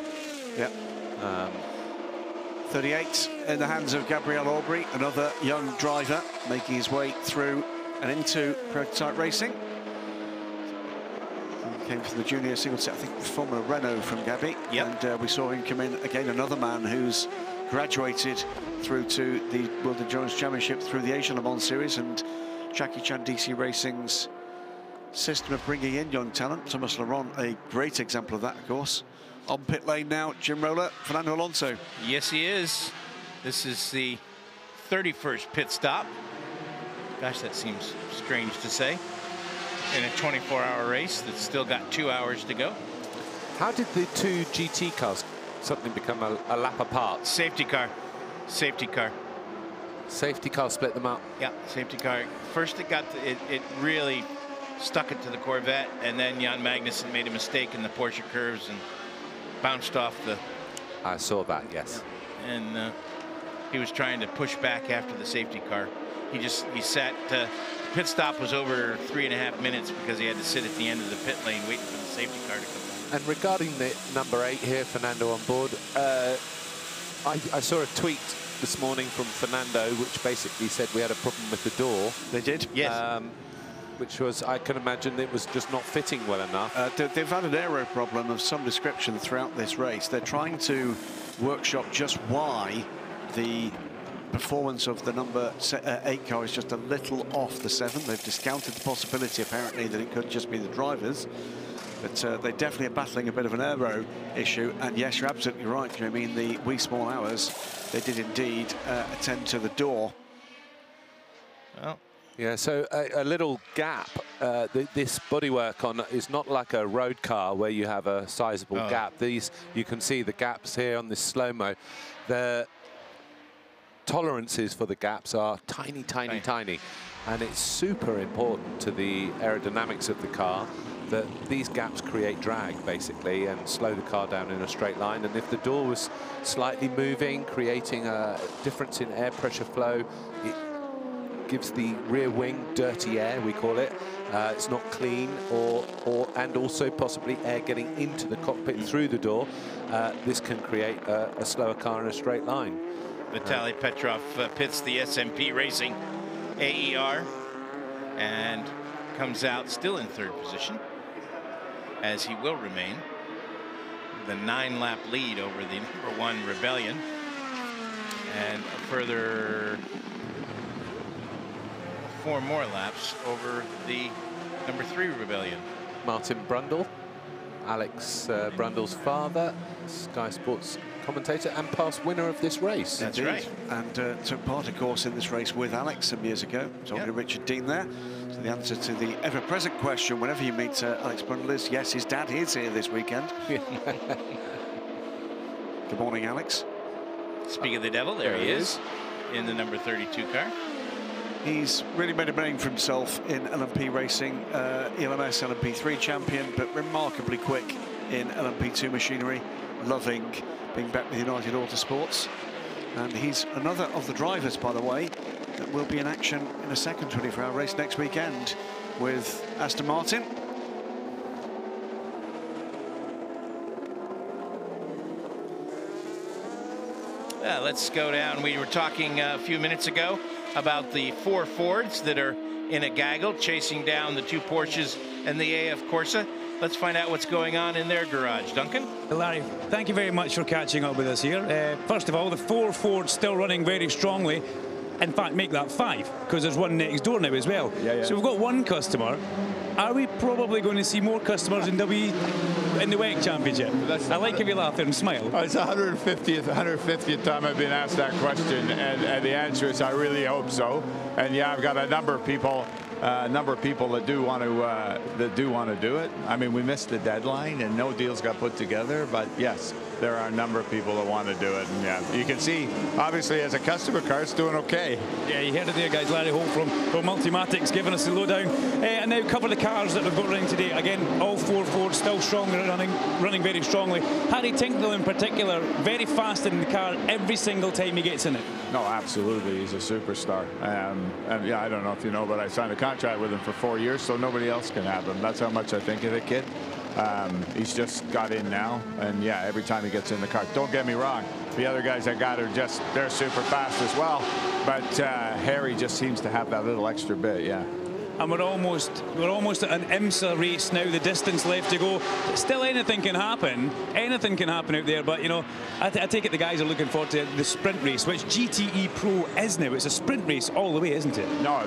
38 in the hands of Gabriel Aubrey, another young driver making his way through and into prototype racing. Came from the junior single set, I think, former Renault from Gabby. And we saw him come in again, another man who's graduated through to the World Endurance Championship through the Asian Le Mans Series, and Jackie Chan DC Racing's system of bringing in young talent. Thomas Laurent, a great example of that, of course. On pit lane now, Jim Roller, Fernando Alonso. Yes, he is. This is the 31st pit stop. Gosh, that seems strange to say. In a 24-hour race that's still got 2 hours to go. How did the two GT cars suddenly become a lap apart? Safety car. Safety car. Safety car split them up? Yeah, safety car. First it got to, it really stuck it to the Corvette, and then Jan Magnussen made a mistake in the Porsche curves and bounced off the... I saw that, yes. And he was trying to push back after the safety car. He sat, pit stop was over 3.5 minutes because he had to sit at the end of the pit lane waiting for the safety car to come back. And regarding the number 8 here, Fernando on board, I saw a tweet this morning from Fernando which basically said we had a problem with the door. They did? Yes. Which was, I can imagine it was just not fitting well enough. They've had an aero problem of some description throughout this race. They're trying to workshop just why the performance of the number 8 car is just a little off the 7. They've discounted the possibility, apparently, that it could just be the drivers. But they definitely are battling a bit of an aero issue. And yes, you're absolutely right, Jimmy. In the wee small hours, they did indeed attend to the door. Well. Yeah, so a little gap. This bodywork on is not like a road car where you have a sizable gap. These, you can see the gaps here on this slow-mo. The tolerances for the gaps are tiny, tiny, tiny. And it's super important to the aerodynamics of the car that these gaps create drag, basically, and slow the car down in a straight line. And if the door was slightly moving, creating a difference in air pressure flow, it gives the rear wing dirty air, we call it. It's not clean, and also possibly air getting into the cockpit through the door. This can create a slower car in a straight line. Vitaly Petrov pits the SMP Racing AER and comes out still in 3rd position, as he will remain. The 9-lap lead over the number 1 Rebellion, and a further 4 more laps over the number 3 Rebellion. Martin Brundle, Alex Brundle's father, Sky Sports commentator and past winner of this race. That's right. And took part, of course, in this race with Alex some years ago. Talking to Richard Dean there. So the answer to the ever-present question whenever you meet Alex Brundle is, yes, his dad is here this weekend. Good morning, Alex. Speak of the devil, there he is in the number 32 car. He's really made a name for himself in LMP racing, ELMS LMP3 champion, but remarkably quick in LMP2 machinery, loving being back with United Autosports. And he's another of the drivers, by the way, that will be in action in a second 24-hour race next weekend with Aston Martin. Let's go down. We were talking a few minutes ago about the 4 Fords that are in a gaggle chasing down the 2 Porsches and the AF Corsa. Let's find out what's going on in their garage. Duncan? Larry, thank you very much for catching up with us here. First of all, the 4 Ford still running very strongly. In fact, make that 5, because there's one next door now as well. So we've got one customer. Are we probably going to see more customers in the WEC Championship? I like if you laugh there and smile. It's the 150th time I've been asked that question, and the answer is I really hope so. And yeah, I've got a number of people that do want to do it. I mean, we missed the deadline and no deals got put together, but yes, there are a number of people that want to do it. And yeah, you can see, obviously, as a customer car, it's doing okay. Yeah, you heard it there, guys. Larry Holt from Multimatics giving us the lowdown. And now cover the cars that we've got running today. Again, all 4 Fords still strong, running very strongly. Harry Tinknell in particular, very fast in the car every single time he gets in it. No, absolutely. He's a superstar. And yeah, I don't know if you know, but I signed a contract with him for 4 years, so nobody else can have him. That's how much I think of the kid. He's just got in now, and yeah, every time he gets in the car, don't get me wrong, the other guys I got are they're super fast as well, but Harry just seems to have that little extra bit. Yeah. And we're almost at an IMSA race now. The distance left to go. Still, anything can happen. Anything can happen out there. But you know, I take it the guys are looking forward to the sprint race, which GTE Pro is now. It's a sprint race all the way, isn't it? No,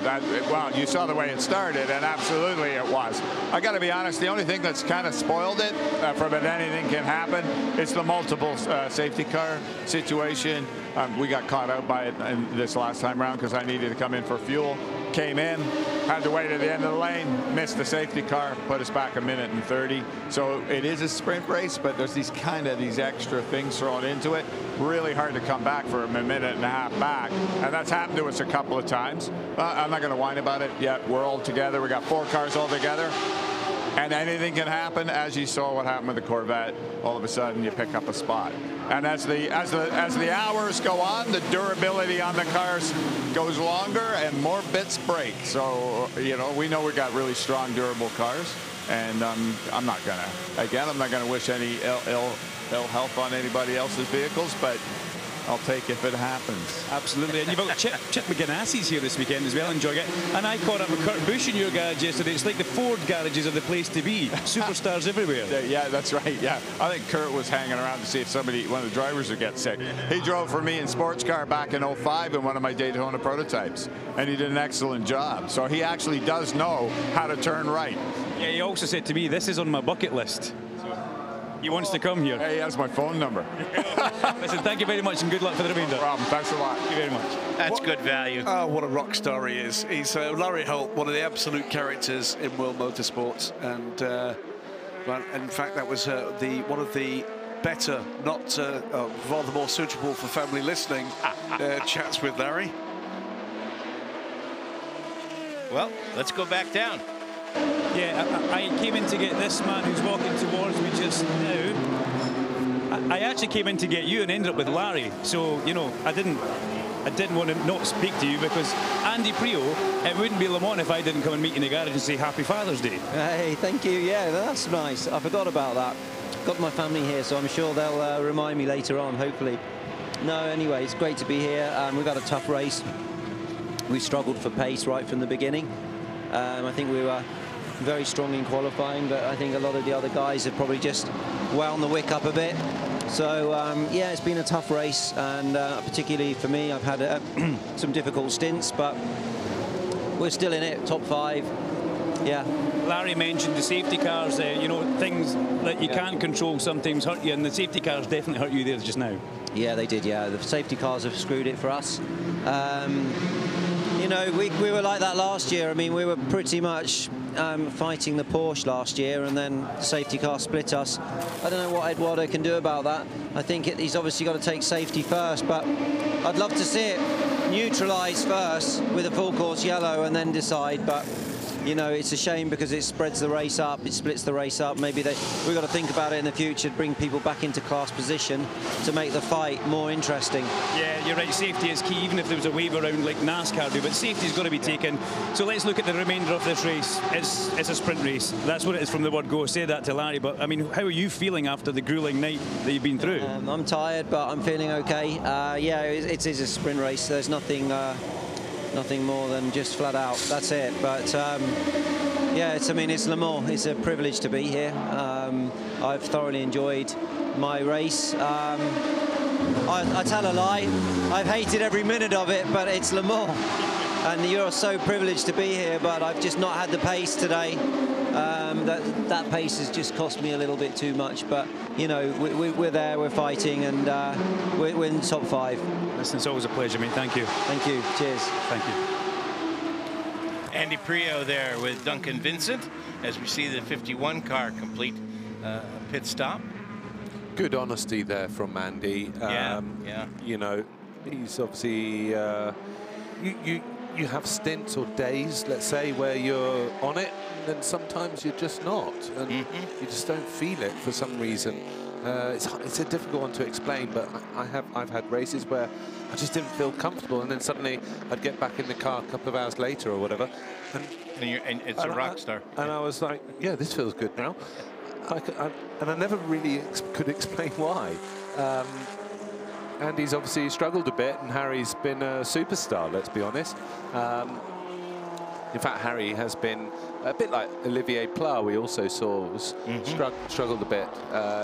well, you saw the way it started, and absolutely it was. I got to be honest. The only thing that's kind of spoiled it from it, anything can happen. It's the multiple safety car situation. We got caught out by it in this last time around because I needed to come in for fuel. Came in, had to wait at the end of the lane, missed the safety car, put us back 1 minute and 30. So it is a sprint race, but there's these extra things thrown into it. Really hard to come back for a minute and a half back, and that's happened to us a couple of times. I'm not going to whine about it yet. We're all together. We got 4 cars all together. And anything can happen, as you saw what happened with the Corvette. All of a sudden, you pick up a spot. And as the hours go on, the durability on the cars goes longer and more bits break. So, you know, we know we got really strong, durable cars. And I'm not gonna wish any ill health on anybody else's vehicles, but I'll take if it happens. Absolutely. And you've got Chip McGinassi's here this weekend as well, enjoying it. And I caught up with Kurt Busch in your garage yesterday. It's like the Ford garages are the place to be. Superstars everywhere. Yeah, that's right. Yeah, I think Kurt was hanging around to see if one of the drivers would get sick. He drove for me in sports car back in '05 in one of my Daytona prototypes, and he did an excellent job. So he actually does know how to turn right. Yeah, he also said to me, this is on my bucket list. He wants to come here. Hey, he has my phone number. Listen, thank you very much and good luck for the remainder. No problem. Thanks a lot. Thank you very much. That's good value. Oh, what a rock star he is. He's Larry Holt, one of the absolute characters in world motorsports. And well, in fact, that was one of the better, not rather more suitable for family listening chats with Larry. Well, let's go back down. Yeah, I came in to get this man who's walking towards me just now. I actually came in to get you and ended up with Larry. So, you know, I didn't want to not speak to you because Andy Prio, it wouldn't be Le Mans if I didn't come and meet you in the garage and say Happy Father's Day. Hey, thank you. Yeah, that's nice. I forgot about that. Got my family here, so I'm sure they'll remind me later on, hopefully. No, anyway, it's great to be here. We've got a tough race. We struggled for pace right from the beginning. I think we were very strong in qualifying, but I think a lot of the other guys have probably just wound the wick up a bit. So yeah, it's been a tough race, and particularly for me, I've had some difficult stints, but we're still in it, top 5. Yeah. Larry mentioned the safety cars, you know, things that you can't control sometimes hurt you, and the safety cars definitely hurt you there just now. Yeah, they did, yeah. The safety cars have screwed it for us. You know, we were like that last year. I mean, we were pretty much fighting the Porsche last year, and then the safety car split us. I don't know what Eduardo can do about that. I think he's obviously got to take safety first, but I'd love to see it neutralised first with a full course yellow and then decide. But you know, it's a shame because it spreads the race up, it splits the race up. Maybe we've got to think about it in the future, bring people back into class position to make the fight more interesting. Yeah, you're right, safety is key, even if there was a wave around like NASCAR do, but safety's got to be taken. So let's look at the remainder of this race. It's a sprint race. That's what it is from the word go. Say that to Larry, but I mean, how are you feeling after the grueling night that you've been through? I'm tired, but I'm feeling okay. Yeah, it is a sprint race. There's nothing more than just flat out. That's it. But Yeah, I mean, it's Le Mans. It's a privilege to be here. I've thoroughly enjoyed my race. I tell a lie. I've hated every minute of it, but it's Le Mans. And you're so privileged to be here, but I've just not had the pace today. That pace has just cost me a little bit too much. But, you know, we're there, we're fighting, and we're in the top 5. Listen, it's always a pleasure, mate. Thank you. Thank you. Cheers. Thank you. Andy Priaulx there with Duncan Vincent as we see the 51 car complete a pit stop. Good honesty there from Andy. Yeah. You know, he's obviously you have stints or days, let's say, where you're on it, and then sometimes you're just not, and you just don't feel it for some reason. It's a difficult one to explain, but I've had races where I just didn't feel comfortable, and then suddenly I'd get back in the car a couple of hours later or whatever, and it's a rock star. And I was like, yeah, this feels good now. And I never really could explain why. Andy's obviously struggled a bit, and Harry's been a superstar, let's be honest. In fact, Harry has been a bit like Olivier Pla, we also saw, was struggled a bit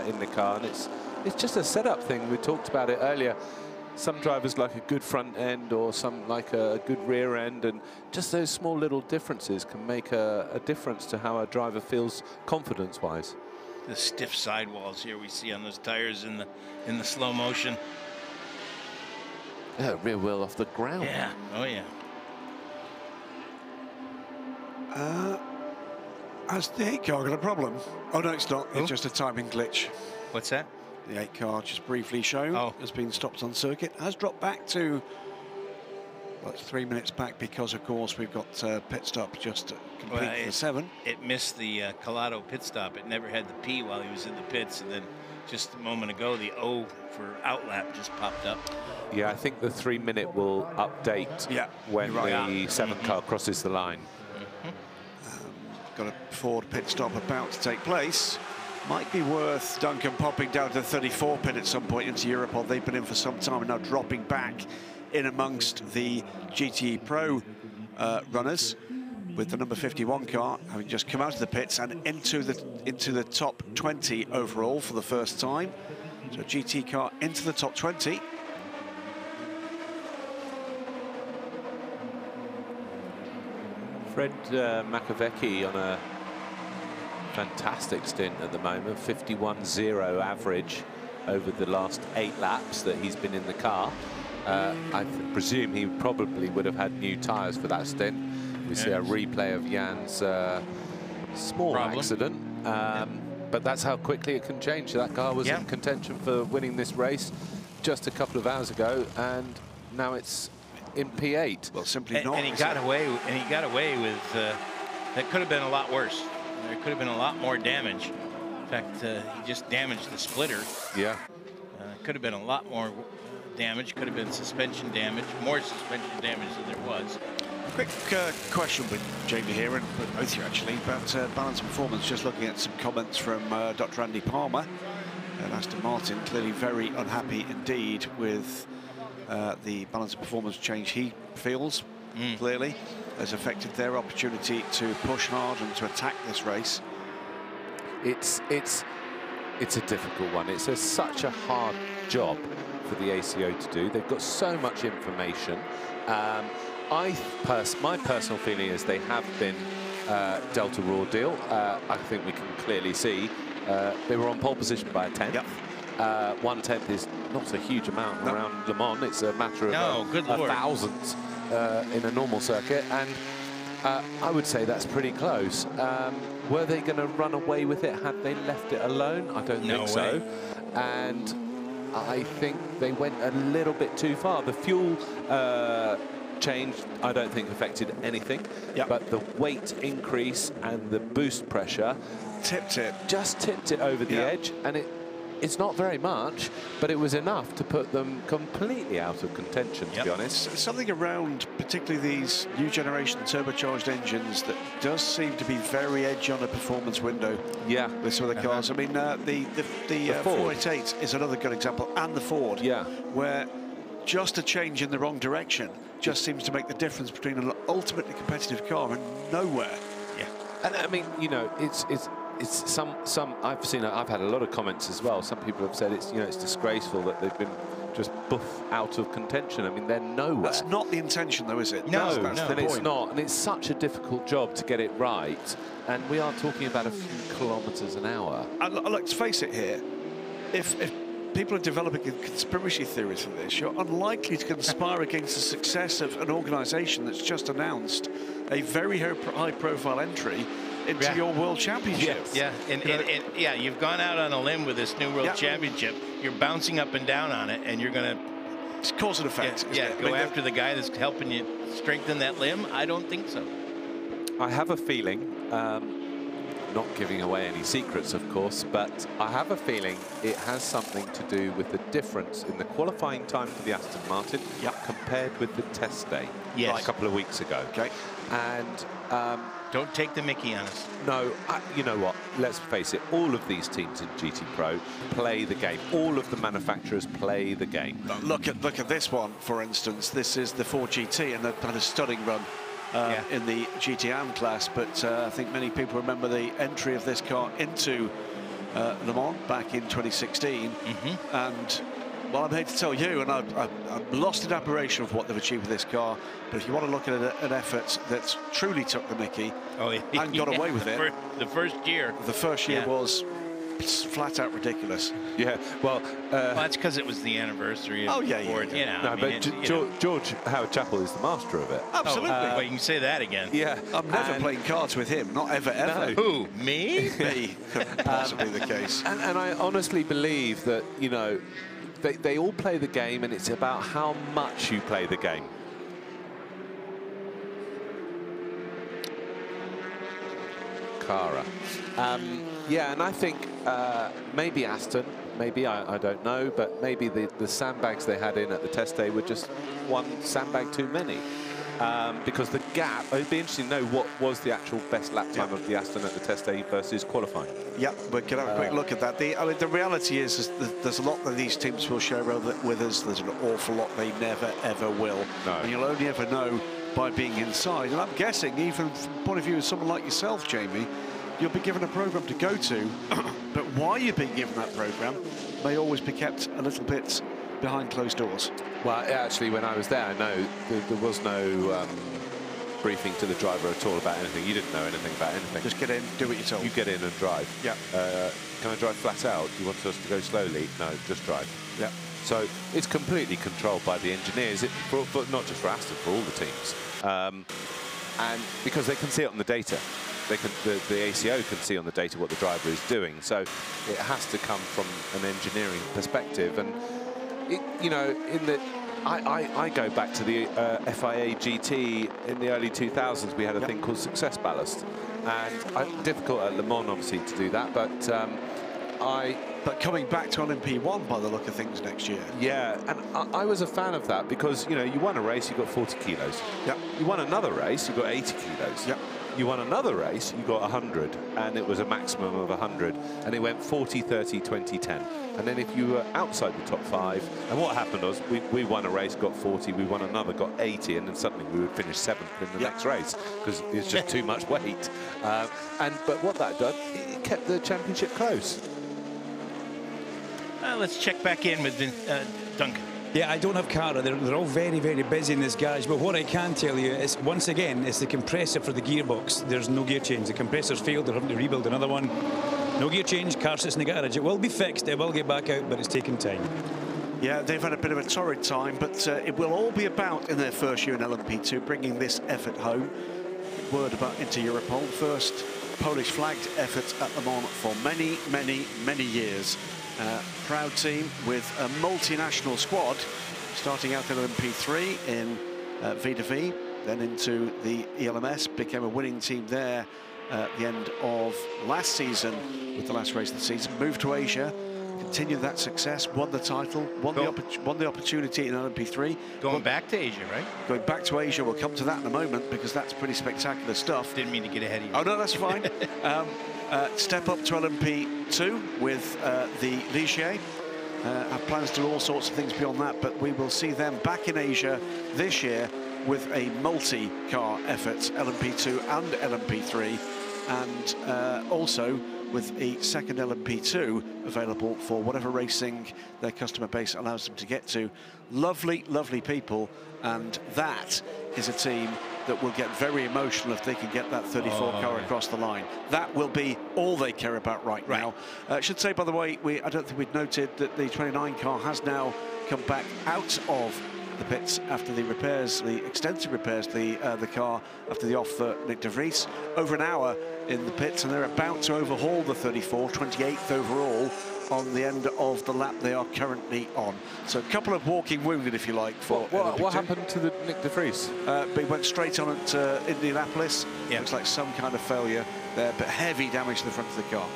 in the car. And it's just a setup thing. We talked about it earlier. Some drivers like a good front end, or some like a good rear end, and just those small little differences can make a difference to how a driver feels confidence-wise. The stiff sidewalls here we see on those tires in the slow motion. Yeah, rear wheel off the ground. Yeah, oh yeah. Has the 8 car got a problem? Oh no, it's not. It's just a timing glitch. What's that? The 8 car, just briefly shown, has been stopped on circuit. Has dropped back to, well, it's 3 minutes back because, of course, we've got pit stop just complete for 7. It missed the Collado pit stop. It never had the P while he was in the pits, and then just a moment ago, the O for outlap just popped up. Yeah, I think the 3 minute will update when the 7 car crosses the line. Got a Ford pit stop about to take place. Might be worth Duncan popping down to the 34 pit at some point into Europol. They've been in for some time and now dropping back in amongst the GTE Pro runners, with the number 51 car having just come out of the pits and into the top 20 overall for the first time. So GT car into the top 20. Fred Makovecki on a fantastic stint at the moment, 51.0 average over the last 8 laps that he's been in the car. I presume he probably would have had new tyres for that stint. We see a replay of Jan's small accident, but that's how quickly it can change. That car was in contention for winning this race just a couple of hours ago, and now it's in P8. Well, simply not. And he got away. With that could have been a lot worse. There could have been a lot more damage. In fact, he just damaged the splitter. Yeah. Could have been a lot more damage. Could have been suspension damage, more suspension damage than there was. Quick question with Jamie here, and both you actually, about balance performance. Just looking at some comments from Dr. Andy Palmer and Aston Martin, clearly very unhappy indeed with the balance of performance change he feels clearly has affected their opportunity to push hard and to attack this race. It's a difficult one. It's such a hard job for the ACO to do. They've got so much information. My personal feeling is they have been dealt a raw deal. I think we can clearly see they were on pole position by a 10th. 1/10 is not a huge amount around Le Mans. It's a matter of a thousandth in a normal circuit, and I would say that's pretty close. Were they going to run away with it had they left it alone? I don't think so. And I think they went a little bit too far. The fuel change, I don't think affected anything, but the weight increase and the boost pressure just tipped it over the edge, and it's not very much, but it was enough to put them completely out of contention, to be honest. Something around particularly these new generation turbocharged engines that does seem to be very edgy on a performance window with some of the cars. I mean, the 488 is another good example, and the Ford, where just a change in the wrong direction just seems to make the difference between an ultimately competitive car and nowhere. And I mean, you know, it's some I've had a lot of comments as well. Some people have said it's, you know, it's disgraceful that they've been just out of contention. I mean, they're nowhere. That's not the intention, though, is it? No, that's the point. It's not, and it's such a difficult job to get it right. And we are talking about a few kilometres an hour. And let's face it here, if people are developing a conspiracy theories for this, you're unlikely to conspire against the success of an organisation that's just announced a very high-profile entry into your World Championship. Yes. Yeah, and yeah, you've gone out on a limb with this new World Championship. You're bouncing up and down on it, and you're going to... It's cause and effect. Go after the guy that's helping you strengthen that limb? I don't think so. I have a feeling, not giving away any secrets, of course, but I have a feeling it has something to do with the difference in the qualifying time for the Aston Martin compared with the test day a couple of weeks ago. Okay. And... don't take the mickey on us. No, you know what? Let's face it. All of these teams in GT Pro play the game. All of the manufacturers play the game. Look at this one, for instance. This is the Ford GT, and they've had a stunning run in the GT-AM class. But I think many people remember the entry of this car into Le Mans back in 2016. And well, I'm here to tell you, and I'm lost in admiration of what they've achieved with this car. But if you want to look at an effort that's truly took the mickey and got away with it, the first year was flat out ridiculous. Yeah, well, that's because it was the anniversary of Ford. You know, no, but George Howard Chapel is the master of it. Absolutely. Well, you can say that again. Yeah, I'm never playing cards with him. Not ever, ever. No. Who? Me? Me. Couldn't possibly the case. And I honestly believe that, you know, they all play the game, and it's about how much you play the game. Cara. Yeah, and I think maybe Aston, maybe, I don't know, but maybe the sandbags they had in at the test day were just one sandbag too many. Because the gap, it'd be interesting to know what was the actual best lap time of the Aston at the test day versus qualifying. Yeah, we can have a quick look at that. I mean, the reality is there's a lot that these teams will share with us. There's an awful lot they never, ever will. No. And you'll only ever know by being inside. And I'm guessing, even from the point of view of someone like yourself, Jamie, you'll be given a programme to go to, but why you're being given that programme may always be kept a little bit behind closed doors. Well, actually, when I was there, no, there was no briefing to the driver at all about anything. You didn't know anything about anything. Just get in, do what you're told. You get in and drive. Yeah. Can I drive flat out? Do you want us to go slowly? No, just drive. Yeah. So it's completely controlled by the engineers, but not just for Aston, for all the teams. And because they can see it on the data. The ACO can see on the data what the driver is doing. So it has to come from an engineering perspective. And you know, I go back to the FIA GT in the early 2000s. We had a thing called success ballast, and difficult at Le Mans obviously to do that, but But coming back to LMP1 by the look of things next year. Yeah, and I was a fan of that because, you know, you won a race, you got 40 kilos. Yeah. You won another race, you got 80 kilos. Yeah. You won another race, you got 100, and it was a maximum of 100, and it went 40, 30, 20, 10. And then if you were outside the top 5, and what happened was we won a race, got 40, we won another, got 80, and then suddenly we would finish 7th in the next race because it's just too much weight. But what that did, it kept the championship close. Let's check back in with Duncan. Yeah, I don't have Cara. They're all very, very busy in this garage. But what I can tell you is, once again, it's the compressor for the gearbox. There's no gear change. The compressor's failed. They're having to rebuild another one. No gear change. Car sits in the garage. It will be fixed. It will get back out, but it's taking time. Yeah, they've had a bit of a torrid time, but it will all be about, in their first year in LMP2, bringing this effort home. Word about into Europol. First Polish flagged effort at Le Mans for many, many, many years. Proud team with a multinational squad, starting out at LMP3 in V2V, then into the ELMS, became a winning team there at the end of last season with the last race of the season, moved to Asia, continued that success, won the title, won the opportunity in LMP3. Going back to Asia, right? Going back to Asia, we'll come to that in a moment because that's pretty spectacular stuff. Didn't mean to get ahead of you. Oh, no, that's fine. Step up to LMP2 with the Ligier. Have plans to do all sorts of things beyond that, but we will see them back in Asia this year with a multi-car effort, LMP2 and LMP3. and also with a second LMP2 available for whatever racing their customer base allows them to get to. Lovely, lovely people, and that is a team that will get very emotional if they can get that 34 car across the line. That will be all they care about right now. I should say, by the way, I don't think we'd noted that the 29 car has now come back out of the pits after the repairs, the extensive repairs, the car after the off for Nick de Vries. Over an hour in the pits, and they're about to overhaul the 34, 28th overall on the end of the lap they are currently on. So a couple of walking wounded, if you like, for what happened to the Nick de Vries? He went straight on at Indianapolis. Looks like some kind of failure there, but heavy damage to the front of the car.